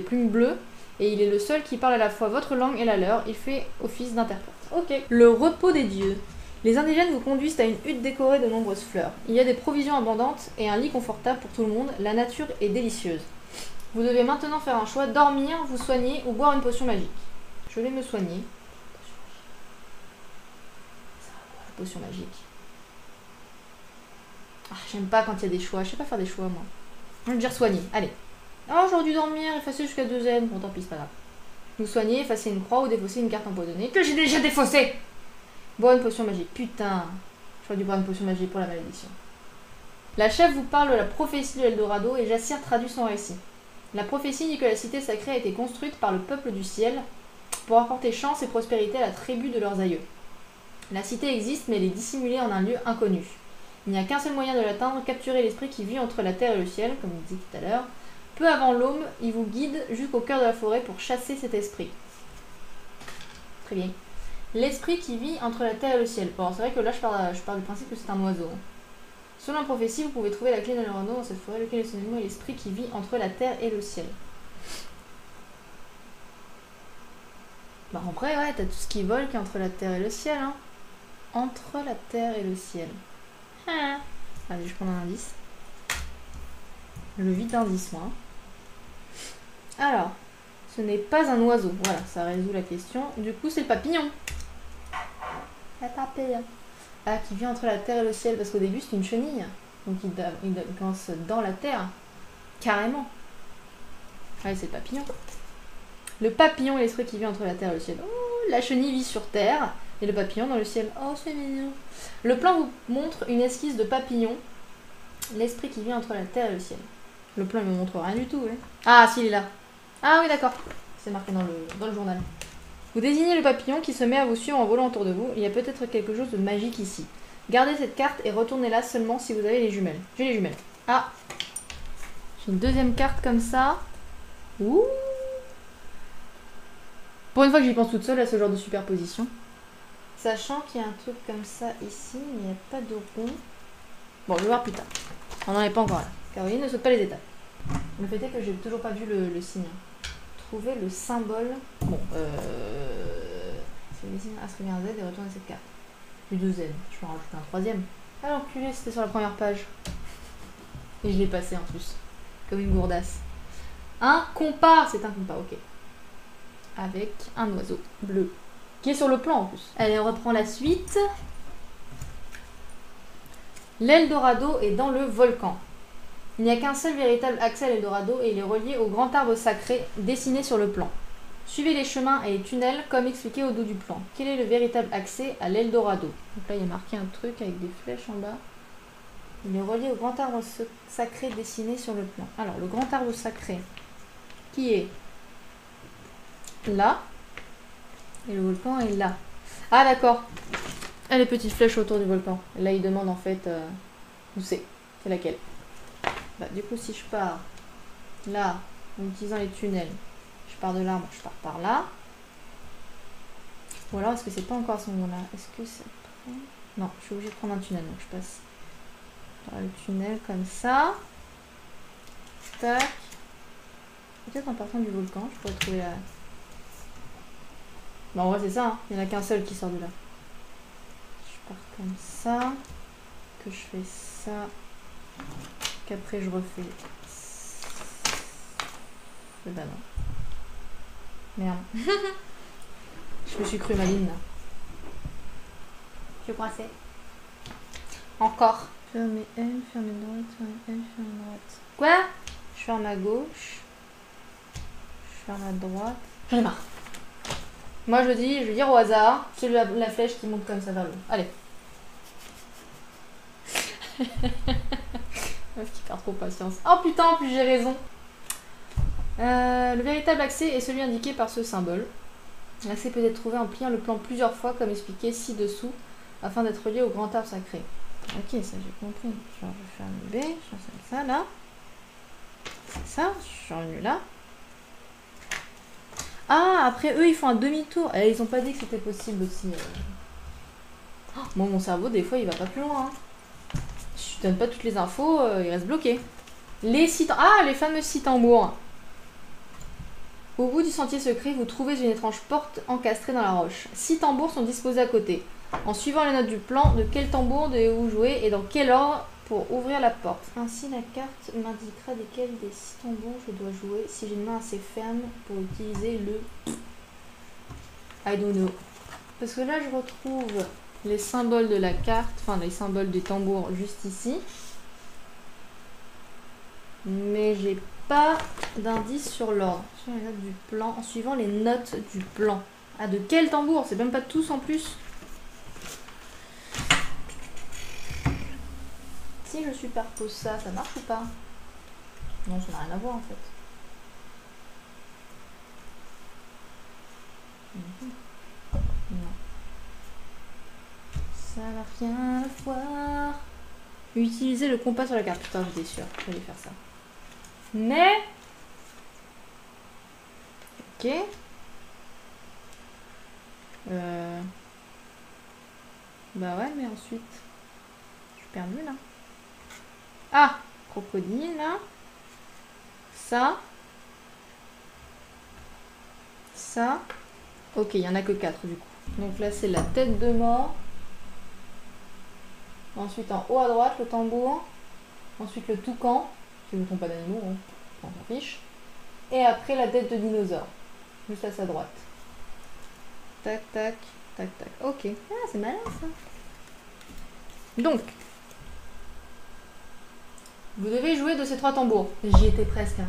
plumes bleues et il est le seul qui parle à la fois votre langue et la leur. Il fait office d'interprète. Ok. Le repos des dieux. Les indigènes vous conduisent à une hutte décorée de nombreuses fleurs. Il y a des provisions abondantes et un lit confortable pour tout le monde. La nature est délicieuse. Vous devez maintenant faire un choix, dormir, vous soigner ou boire une potion magique. Je vais me soigner. La potion magique. Ah, j'aime pas quand il y a des choix. Je sais pas faire des choix, moi. Je vais dire soigner. Allez. Oh, j'aurais dû dormir, effacer jusqu'à 2 N. Bon, tant pis, c'est pas grave. Vous soignez, effacer une croix ou défausser une carte empoisonnée que j'ai déjà défaussée. Boire une potion magique. Putain. J'aurais dû boire une potion magique pour la malédiction. La chef vous parle de la prophétie de l'Eldorado et Jassir traduit son récit. La prophétie dit que la cité sacrée a été construite par le peuple du ciel pour apporter chance et prospérité à la tribu de leurs aïeux. La cité existe, mais elle est dissimulée en un lieu inconnu. Il n'y a qu'un seul moyen de l'atteindre, capturer l'esprit qui vit entre la terre et le ciel, comme il dit tout à l'heure. Peu avant l'aube, il vous guide jusqu'au cœur de la forêt pour chasser cet esprit. Très bien. L'esprit qui vit entre la terre et le ciel. Bon, c'est vrai que là, je pars du principe que c'est un oiseau. Selon la prophétie, vous pouvez trouver la clé de l'Eldorado dans cette forêt, lequel est synonyme est l'esprit qui vit entre la terre et le ciel. Bah, en vrai, ouais, t'as tout ce qui vole qui est entre la terre et le ciel, hein. Entre la terre et le ciel. Ah. Allez, je prends un indice. Le vide indice, moi. Alors, ce n'est pas un oiseau. Voilà, ça résout la question. Du coup, c'est le papillon. Le papillon. Ah, qui vit entre la terre et le ciel, parce qu'au début, c'est une chenille. Donc, il commence dans la terre. Carrément. Allez, c'est le papillon. Le papillon est l'esprit qui vit entre la terre et le ciel. Oh, la chenille vit sur terre. Et le papillon dans le ciel. Oh, c'est mignon. Le plan vous montre une esquisse de papillon. L'esprit qui vit entre la terre et le ciel. Le plan ne me montre rien du tout. Hein. Ah, si, il est là. Ah oui, d'accord. C'est marqué dans le journal. Vous désignez le papillon qui se met à vous suivre en volant autour de vous. Il y a peut-être quelque chose de magique ici. Gardez cette carte et retournez-la seulement si vous avez les jumelles. J'ai les jumelles. Ah, j'ai une deuxième carte comme ça. Ouh. Pour une fois que j'y pense toute seule à ce genre de superposition. Sachant qu'il y a un truc comme ça ici, mais il n'y a pas de rond. Bon, je vais voir plus tard. On n'en est pas encore là. Caroline ne saute pas les étapes. Le fait est que j'ai toujours pas vu le signe. Trouver le symbole. Bon, c'est le signe A serait bien Z et retourner cette carte. Plus de Z. Je vais en rajouter un troisième. Ah l'enculé, c'était sur la première page. Et je l'ai passé en plus. Comme une gourdasse. Un compas, c'est un compas, ok. Avec un oiseau bleu. Qui est sur le plan en plus. Allez, on reprend la suite. L'Eldorado est dans le volcan. Il n'y a qu'un seul véritable accès à l'Eldorado et il est relié au grand arbre sacré dessiné sur le plan. Suivez les chemins et les tunnels comme expliqué au dos du plan. Quel est le véritable accès à l'Eldorado? Donc là, il y a marqué un truc avec des flèches en bas. Il est relié au grand arbre sacré dessiné sur le plan. Alors, le grand arbre sacré, qui est là, et le volcan est là. Ah, d'accord. Ah, les petites flèches autour du volcan. Là, il demande en fait où c'est. C'est laquelle? Bah, du coup, si je pars là, en utilisant les tunnels, je pars de l'arbre, je pars par là. Ou alors, est-ce que c'est pas encore à ce moment-là? Est-ce que c'est... Non, je suis obligée de prendre un tunnel, donc je passe par le tunnel comme ça. Tac. Peut-être en partant du volcan, je pourrais trouver la... Bah, en vrai, c'est ça, hein. Il n'y en a qu'un seul qui sort de là. Je pars comme ça. Que je fais ça. Qu'après, je refais... Bah non. Merde. Je me suis cru maline là. Je crois c'est. Encore. Fermez L, fermez droite, fermez L, fermez droite. Quoi? Je ferme à gauche. Je ferme à droite. J'en ai marre. Moi je vais dire au hasard, c'est la flèche qui monte comme ça vers le haut. Allez. Meuf qui perd trop patience. Oh putain, en plus j'ai raison. Le véritable accès est celui indiqué par ce symbole. L'accès peut être trouvé en pliant le plan plusieurs fois, comme expliqué ci-dessous, afin d'être relié au grand arbre sacré. Ok, ça j'ai compris. Genre, je fais un B, je fais ça là. C'est ça, je suis revenue là. Ah, après eux ils font un demi-tour. Et ils ont pas dit que c'était possible aussi. Oh, moi, mon cerveau, des fois, il va pas plus loin. Hein. Je donne pas toutes les infos, il reste bloqué. Les sites. Ah, les fameux sites tambours. Au bout du sentier secret, vous trouvez une étrange porte encastrée dans la roche. 6 tambours sont disposés à côté. En suivant les notes du plan, de quel tambour devez-vous jouer et dans quel ordre pour ouvrir la porte. Ainsi, la carte m'indiquera desquels des 6 tambours je dois jouer si j'ai une main assez ferme pour utiliser le... I don't know. Parce que là, je retrouve les symboles de la carte, enfin les symboles des tambours juste ici. Mais j'ai pas d'indice sur l'ordre. Sur les notes du plan, en suivant les notes du plan. Ah, de quel tambour? C'est même pas tous en plus. Si je superpose ça, ça marche ou pas? Non, ça n'a rien à voir en fait. Non. Ça n'a rien à voir. Utiliser le compas sur la carte. Putain, j'étais sûre. J'allais faire ça. Mais... Ok. Bah ouais, mais ensuite... Je suis perdue là. Ah, crocodile là. Ça. Ça. Ok, il n'y en a que 4 du coup. Donc là, c'est la tête de mort. Ensuite, en haut à droite, le tambour. Ensuite, le toucan. Si je ne me trompe pas d'animaux, hein. On s'en fiche. Et après, la tête de dinosaure. Juste à sa droite. Tac, tac, tac, tac. Ok. Ah, c'est malin ça. Donc, vous devez jouer de ces 3 tambours. J'y étais presque. Hein.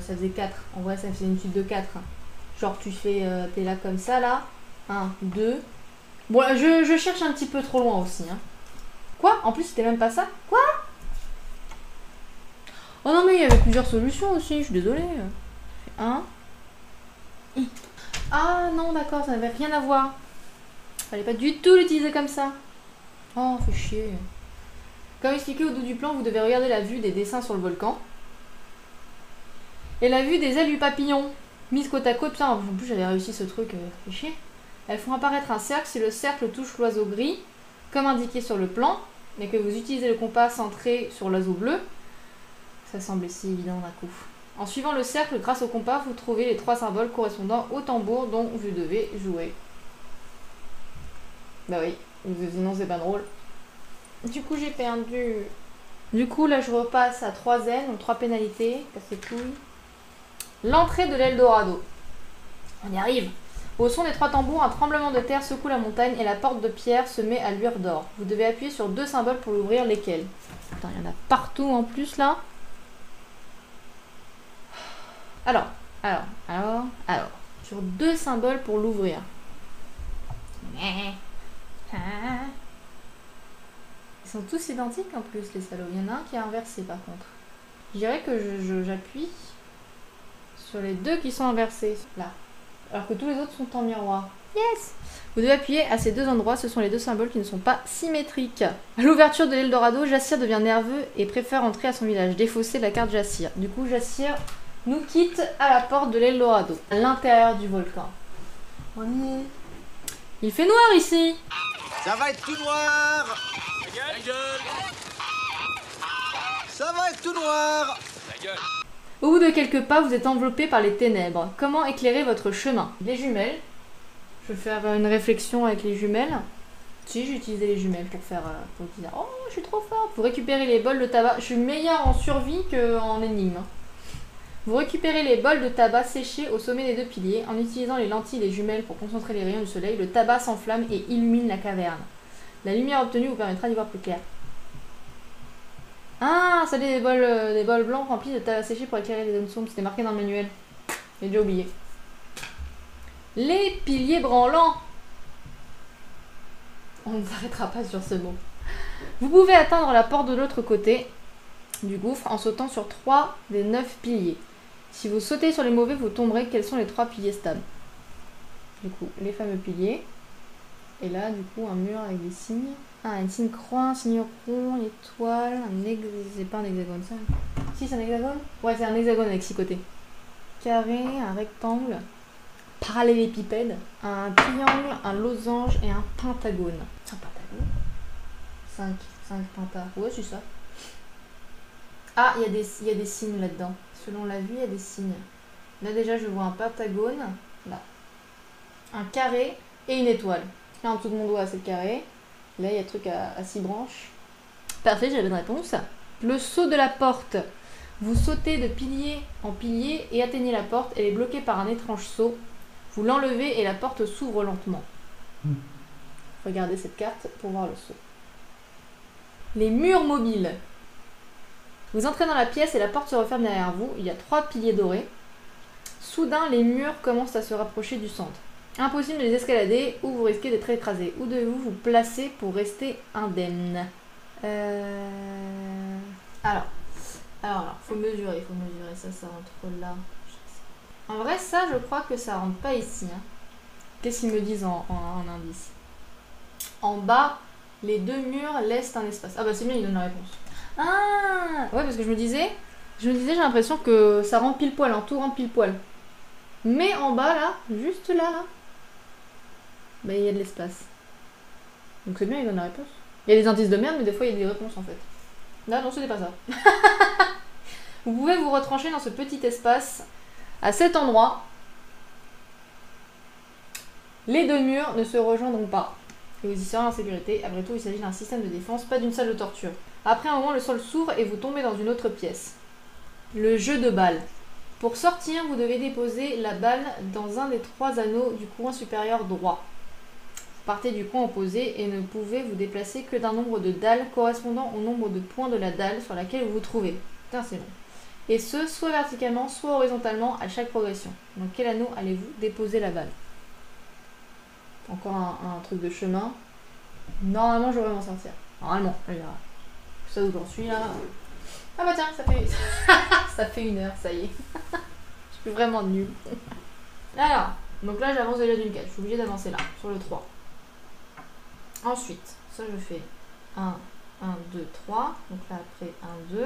Ça faisait 4. En vrai, ça faisait une suite de 4. Hein. Genre, tu fais... t'es là comme ça, là. 1, 2. Bon, je cherche un petit peu trop loin aussi. Hein. Quoi? En plus, c'était même pas ça? Quoi? Oh non, mais il y avait plusieurs solutions aussi. Je suis désolée. 1. Ah non, d'accord, ça n'avait rien à voir. Fallait pas du tout l'utiliser comme ça. Oh, fait chier. Comme expliqué au dos du plan, vous devez regarder la vue des dessins sur le volcan. Et la vue des ailes du papillon. Mises côte à côte, putain, en plus j'avais réussi ce truc, fait chier. Elles font apparaître un cercle si le cercle touche l'oiseau gris, comme indiqué sur le plan, mais que vous utilisez le compas centré sur l'oiseau bleu. Ça semblait si évident d'un coup. En suivant le cercle grâce au compas, vous trouvez les 3 symboles correspondant au tambour dont vous devez jouer. Bah oui, sinon c'est pas drôle. Du coup j'ai perdu. Du coup là je repasse à 3 N, donc 3 pénalités, casse les couilles. L'entrée de l'Eldorado. On y arrive. Au son des 3 tambours, un tremblement de terre secoue la montagne et la porte de pierre se met à luire d'or. Vous devez appuyer sur 2 symboles pour l'ouvrir, lesquels? Putain, il y en a partout en plus là. Alors. Sur 2 symboles pour l'ouvrir. Ils sont tous identiques en plus, les salauds. Il y en a un qui est inversé par contre. Je dirais que j'appuie sur les 2 qui sont inversés. Là. Alors que tous les autres sont en miroir. Yes! Vous devez appuyer à ces 2 endroits, ce sont les 2 symboles qui ne sont pas symétriques. À l'ouverture de l'Eldorado, Jassir devient nerveux et préfère entrer à son village, défausser la carte Jassir. Du coup, Jassir nous quitte à la porte de l'Eldorado, à l'intérieur du volcan. On y est. Il fait noir ici!
Ça va être tout noir!
Ta gueule!
Ça va être tout noir!
Ta gueule!
Au bout de quelques pas, vous êtes enveloppé par les ténèbres. Comment éclairer votre chemin? Les jumelles. Je vais faire une réflexion avec les jumelles. Si, j'ai utilisé les jumelles pour faire... dire, oh, je suis trop forte. Vous récupérez les bols de tabac. Je suis meilleure en survie qu'en énigme. Vous récupérez les bols de tabac séchés au sommet des 2 piliers. En utilisant les lentilles des jumelles pour concentrer les rayons du soleil, le tabac s'enflamme et illumine la caverne. La lumière obtenue vous permettra d'y voir plus clair. Ah, ça des bols blancs remplis de tabac séché pour éclairer les zones sombres. C'était marqué dans le manuel. J'ai déjà oublié. Les piliers branlants. On ne s'arrêtera pas sur ce mot. Vous pouvez atteindre la porte de l'autre côté du gouffre en sautant sur 3 des 9 piliers. Si vous sautez sur les mauvais, vous tomberez. Quels sont les 3 piliers stables? Du coup, les fameux piliers. Et là, du coup, un mur avec des signes. Ah, un signe croix, un signe rond, une étoile, c'est pas un hexagone ça. Si, c'est un hexagone? Ouais, c'est un hexagone avec 6 côtés. Carré, un rectangle, parallélépipède, un triangle, un losange et un pentagone. Un pentagone? 5 pentas. Ouais, c'est ça. Ah, il y a des signes là-dedans. Selon la vue, il y a des signes. Là, déjà, je vois un pentagone. Là. Un carré et une étoile. Là, en dessous de mon doigt, c'est le carré. Là, il y a un truc à 6 branches. Parfait, j'avais une réponse. Le saut de la porte. Vous sautez de pilier en pilier et atteignez la porte. Elle est bloquée par un étrange saut. Vous l'enlevez et la porte s'ouvre lentement. Regardez cette carte pour voir le saut. Les murs mobiles. Vous entrez dans la pièce et la porte se referme derrière vous. Il y a 3 piliers dorés. Soudain, les murs commencent à se rapprocher du centre. Impossible de les escalader ou vous risquez d'être écrasé. Où devez-vous vous placer pour rester indemne? Alors, faut mesurer, ça rentre là. En vrai, ça, je crois que ça rentre pas ici. Hein. Qu'est-ce qu'ils me disent en indice? En bas, les 2 murs laissent un espace. Ah bah c'est bien, ils donnent la réponse. Ah ouais, parce que je me disais, j'ai l'impression que ça rentre pile poil, tout rentre pile poil. Mais en bas, là, juste là, bah il y a de l'espace. Donc c'est bien, ils donnent la réponse. Il y a des indices de merde, mais des fois il y a des réponses en fait. Là, non, ce n'est pas ça. Vous pouvez vous retrancher dans ce petit espace. À cet endroit, les 2 murs ne se rejoindront pas. Et vous y serez en sécurité. Après tout, il s'agit d'un système de défense, pas d'une salle de torture. Après un moment, le sol s'ouvre et vous tombez dans une autre pièce. Le jeu de balles. Pour sortir, vous devez déposer la balle dans un des 3 anneaux du coin supérieur droit. Vous partez du coin opposé et ne pouvez vous déplacer que d'un nombre de dalles correspondant au nombre de points de la dalle sur laquelle vous vous trouvez. Putain, c'est long. Et ce, soit verticalement, soit horizontalement à chaque progression. Dans quel anneau allez-vous déposer la balle? Encore un truc de chemin. Normalement, je vais m'en sortir. Normalement, je verrai. Ça où j'en suis là. Ah bah tiens, ça fait... ça fait 1 heure, ça y est. Je suis vraiment nulle. Alors, donc là j'avance déjà d'une case. Je suis obligée d'avancer là, sur le 3. Ensuite, ça je fais 1, 1, 2, 3. Donc là, après, 1, 2.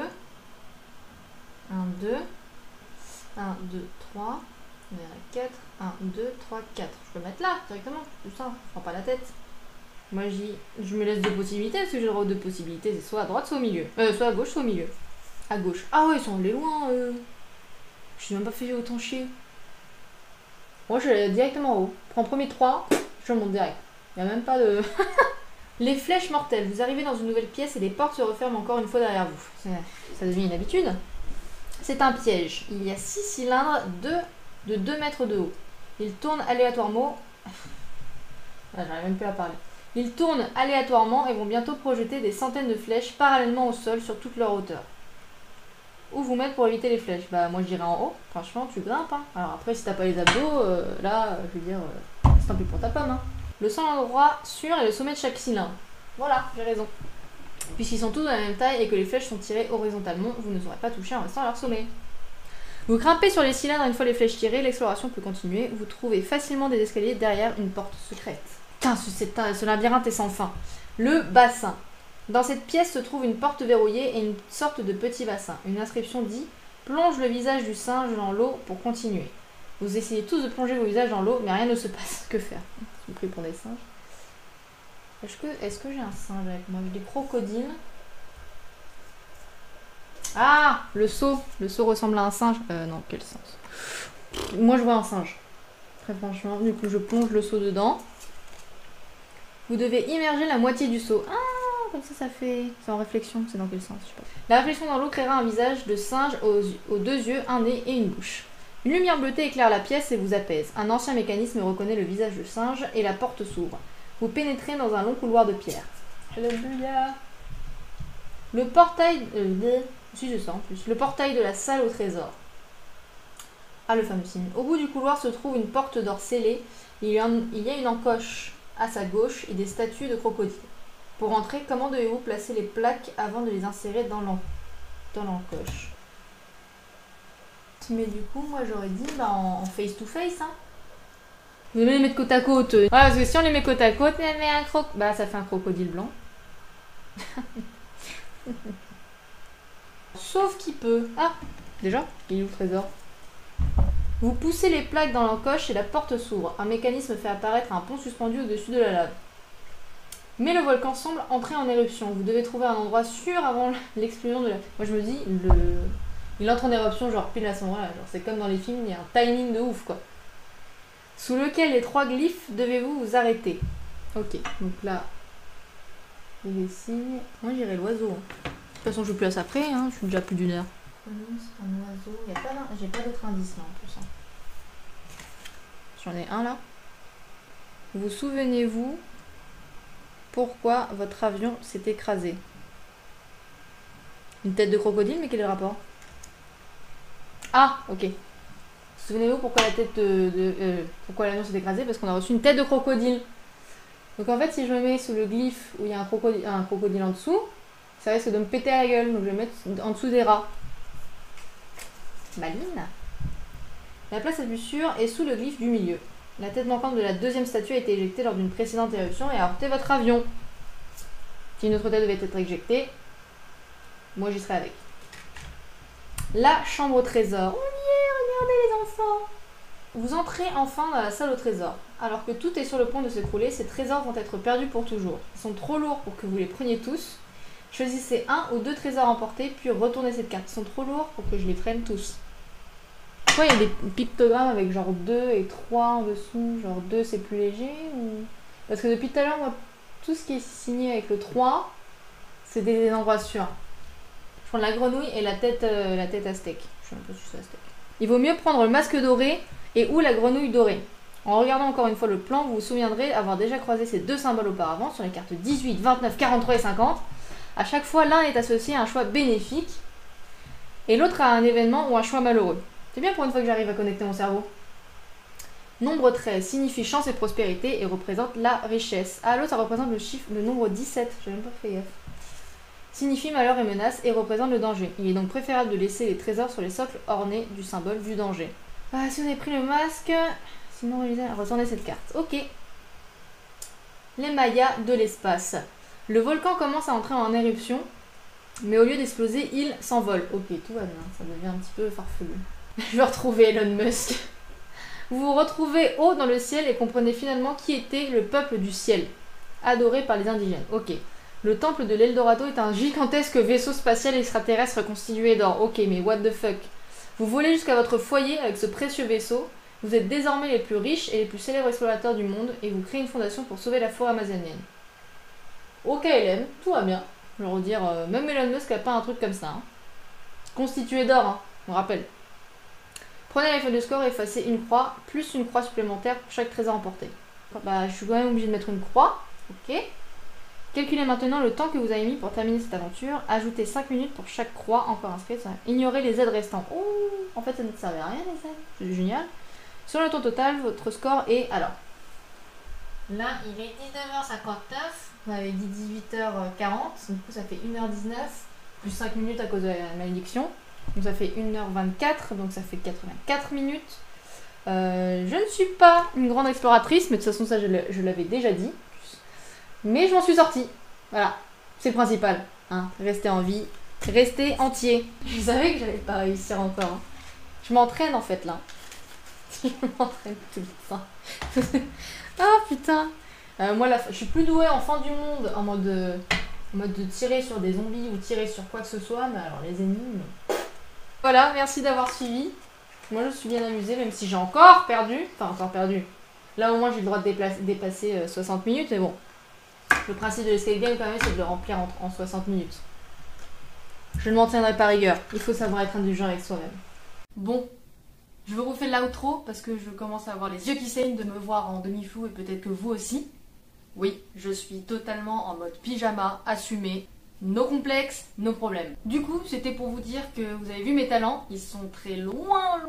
1, 2. 1, 2, 3. On est à 4. 1, 2, 3, 4. Je peux mettre là, directement. Tout ça, je prends pas la tête. Moi, je me laisse deux possibilités, parce que j'ai le droit de deux possibilités. C'est soit à droite, soit au milieu. Soit à gauche, soit au milieu. À gauche. Ah ouais, ils sont allés loin. Je suis même pas fait autant chier. Moi, je vais directement en haut. Je prends premier 3, je monte direct. Il n'y a même pas de... Les flèches mortelles. Vous arrivez dans une nouvelle pièce et les portes se referment encore une fois derrière vous. Ça devient une habitude. C'est un piège. Il y a 6 cylindres de 2 mètres de haut. Ils tournent aléatoirement... Ah, j'arrive même plus à parler. Ils tournent aléatoirement et vont bientôt projeter des centaines de flèches parallèlement au sol sur toute leur hauteur. Où vous mettre pour éviter les flèches? Bah moi je dirais en haut, franchement tu grimpes hein. Alors après si t'as pas les abdos, là je veux dire, c'est tant pis pour ta pomme hein. Le seul endroit sûr est le sommet de chaque cylindre. Voilà, j'ai raison. Puisqu'ils sont tous de la même taille et que les flèches sont tirées horizontalement, vous ne saurez pas toucher en restant à leur sommet. Vous grimpez sur les cylindres une fois les flèches tirées, l'exploration peut continuer. Vous trouvez facilement des escaliers derrière une porte secrète. Putain, ce labyrinthe est sans fin. Le bassin. Dans cette pièce se trouve une porte verrouillée et une sorte de petit bassin. Une inscription dit « Plonge le visage du singe dans l'eau pour continuer ». Vous essayez tous de plonger vos visages dans l'eau, mais rien ne se passe. Que faire? Je suis pris pour des singes. Est-ce que j'ai un singe avec moi? J'ai des crocodiles. Ah! Le seau. Le seau ressemble à un singe. Non, quel sens? Moi, je vois un singe. Très franchement. Du coup, je plonge le seau dedans. Vous devez immerger la moitié du seau. Ah! Comme ça fait... C'est en réflexion, c'est dans quel sens? Je sais pas. La réflexion dans l'eau créera un visage de singe aux 2 yeux, un nez et une bouche. Une lumière bleutée éclaire la pièce et vous apaise. Un ancien mécanisme reconnaît le visage du singe et la porte s'ouvre. Vous pénétrez dans un long couloir de pierre. Alléluia. Le portail... si c'est ça en plus. Le portail de la salle au trésor. Ah, le fameux signe. Au bout du couloir se trouve une porte d'or scellée. Il y a une encoche à sa gauche et des statues de crocodiles. Pour entrer, comment devez-vous placer les plaques avant de les insérer dans l'encoche? Mais du coup, moi j'aurais dit en face-to-face. Hein. Vous devez les mettre côte à côte. Ouais, parce que si on les met côte à côte, bah ça fait un crocodile blanc. Sauf qu'il peut. Ah, déjà, il est où le trésor? Vous poussez les plaques dans l'encoche et la porte s'ouvre. Un mécanisme fait apparaître un pont suspendu au-dessus de la lave. Mais le volcan semble entrer en éruption. Vous devez trouver un endroit sûr avant l'explosion de la... Moi je me dis, il entre en éruption genre pile à ce moment-là. C'est comme dans les films, il y a un timing de ouf quoi. Sous lequel les 3 glyphes devez-vous vous arrêter? Ok, donc là, il y a des signes. Moi j'irai l'oiseau. De toute façon je vous place après, hein. Je suis déjà plus d'1 heure. C'est un oiseau. J'ai pas d'autres indices là en plus. Hein. J'en ai un là. Vous souvenez-vous pourquoi votre avion s'est écrasé? Une tête de crocodile, mais quel est le rapport? Ah, ok. Souvenez-vous pourquoi la tête pourquoi l'avion s'est écrasé? Parce qu'on a reçu une tête de crocodile. Donc en fait, si je me mets sous le glyphe où il y a un crocodile en dessous, ça risque de me péter à la gueule. Donc je vais mettre en dessous des rats. Maline. La place la plus sûre est sous le glyphe du milieu. La tête manquante de la 2e statue a été éjectée lors d'une précédente éruption et a heurté votre avion. Si une autre tête devait être éjectée, moi j'y serais avec. La chambre au trésor. On y est, regardez les enfants. Vous entrez enfin dans la salle au trésor. Alors que tout est sur le point de s'écrouler, ces trésors vont être perdus pour toujours. Ils sont trop lourds pour que vous les preniez tous. Choisissez 1 ou 2 trésors emportés, puis retournez cette carte. Ils sont trop lourds pour que je les prenne tous. Pourquoi il y a des pictogrammes avec genre 2 et 3 en dessous? Genre 2 c'est plus léger ou... Parce que depuis tout à l'heure, moi, tout ce qui est signé avec le 3, c'est des endroits sûrs. Je prends la grenouille et la tête aztèque. Je sais même pas si c'est aztèque. Il vaut mieux prendre le masque doré et ou la grenouille dorée. En regardant encore une fois le plan, vous vous souviendrez avoir déjà croisé ces 2 symboles auparavant sur les cartes 18, 29, 43 et 50. À chaque fois, l'un est associé à un choix bénéfique et l'autre à un événement ou un choix malheureux. C'est bien pour une fois que j'arrive à connecter mon cerveau. Nombre 13 signifie chance et prospérité et représente la richesse. Ah, l'autre, ça représente le nombre 17. J'ai même pas fait gaffe. Signifie malheur et menace et représente le danger. Il est donc préférable de laisser les trésors sur les socles ornés du symbole du danger. Ah, si on a pris le masque... Sinon, retournez cette carte. Ok. Les Mayas de l'espace. Le volcan commence à entrer en éruption, mais au lieu d'exploser, il s'envole. Ok, tout va bien, ça devient un petit peu farfelu. Je vais retrouver Elon Musk. Vous vous retrouvez haut dans le ciel et comprenez finalement qui était le peuple du ciel, adoré par les indigènes. Ok. Le temple de l'Eldorado est un gigantesque vaisseau spatial extraterrestre constitué d'or. Ok, mais what the fuck? Vous volez jusqu'à votre foyer avec ce précieux vaisseau. Vous êtes désormais les plus riches et les plus célèbres explorateurs du monde et vous créez une fondation pour sauver la forêt amazonienne. Ok, Hélène, tout va bien. Je veux dire, même Elon Musk a pas un truc comme ça. Hein. Constitué d'or, hein, on rappelle. Prenez la feuille de score et effacez une croix, plus une croix supplémentaire pour chaque trésor emporté. Bah, je suis quand même obligée de mettre une croix. Ok. Calculez maintenant le temps que vous avez mis pour terminer cette aventure. Ajoutez 5 minutes pour chaque croix encore inscrite. Ignorez les aides restantes. Oh, en fait, ça ne servait à rien les aides. C'est génial. Sur le temps total, votre score est alors. Là, il est 19h59. Vous m'avez dit 18h40. Du coup, ça fait 1h19. Plus 5 minutes à cause de la malédiction. Donc ça fait 1h24. Donc ça fait 84 minutes. Je ne suis pas une grande exploratrice. Mais de toute façon, ça, je l'avais déjà dit. Mais je m'en suis sortie. Voilà. C'est le principal. Hein. Rester en vie. Rester entier. Je savais que j'allais pas réussir encore. Hein. Je m'entraîne en fait là. Je m'entraîne tout le temps. Ah putain. Moi je suis plus douée en fin du monde en mode de tirer sur des zombies ou tirer sur quoi que ce soit. Mais alors les ennemis... Non. Voilà, merci d'avoir suivi. Moi je suis bien amusée même si j'ai encore perdu. Enfin encore perdu. Là au moins j'ai le droit de dépasser 60 minutes. Mais bon. Le principe de l'escape game quand même c'est de le remplir en 60 minutes. Je ne m'en tiendrai pas rigueur. Il faut savoir être indulgent avec soi-même. Bon. Je vous refais l'outro parce que je commence à avoir les yeux qui saignent de me voir en demi-flou et peut-être que vous aussi. Oui, je suis totalement en mode pyjama, assumé, no complexe, no problème. Du coup, c'était pour vous dire que vous avez vu mes talents, ils sont très loin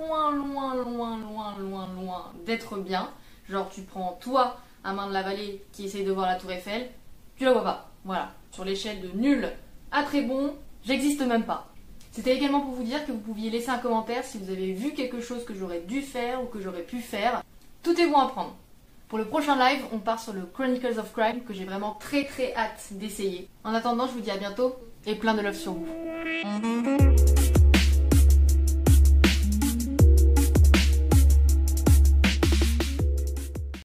d'être bien. Genre tu prends toi, un main de la vallée qui essaye de voir la tour Eiffel, tu la vois pas. Voilà, sur l'échelle de nul à très bon, j'existe même pas. C'était également pour vous dire que vous pouviez laisser un commentaire si vous avez vu quelque chose que j'aurais dû faire ou que j'aurais pu faire. Tout est bon à prendre. Pour le prochain live, on part sur le Chronicles of Crime que j'ai vraiment très hâte d'essayer. En attendant, je vous dis à bientôt et plein de love sur vous.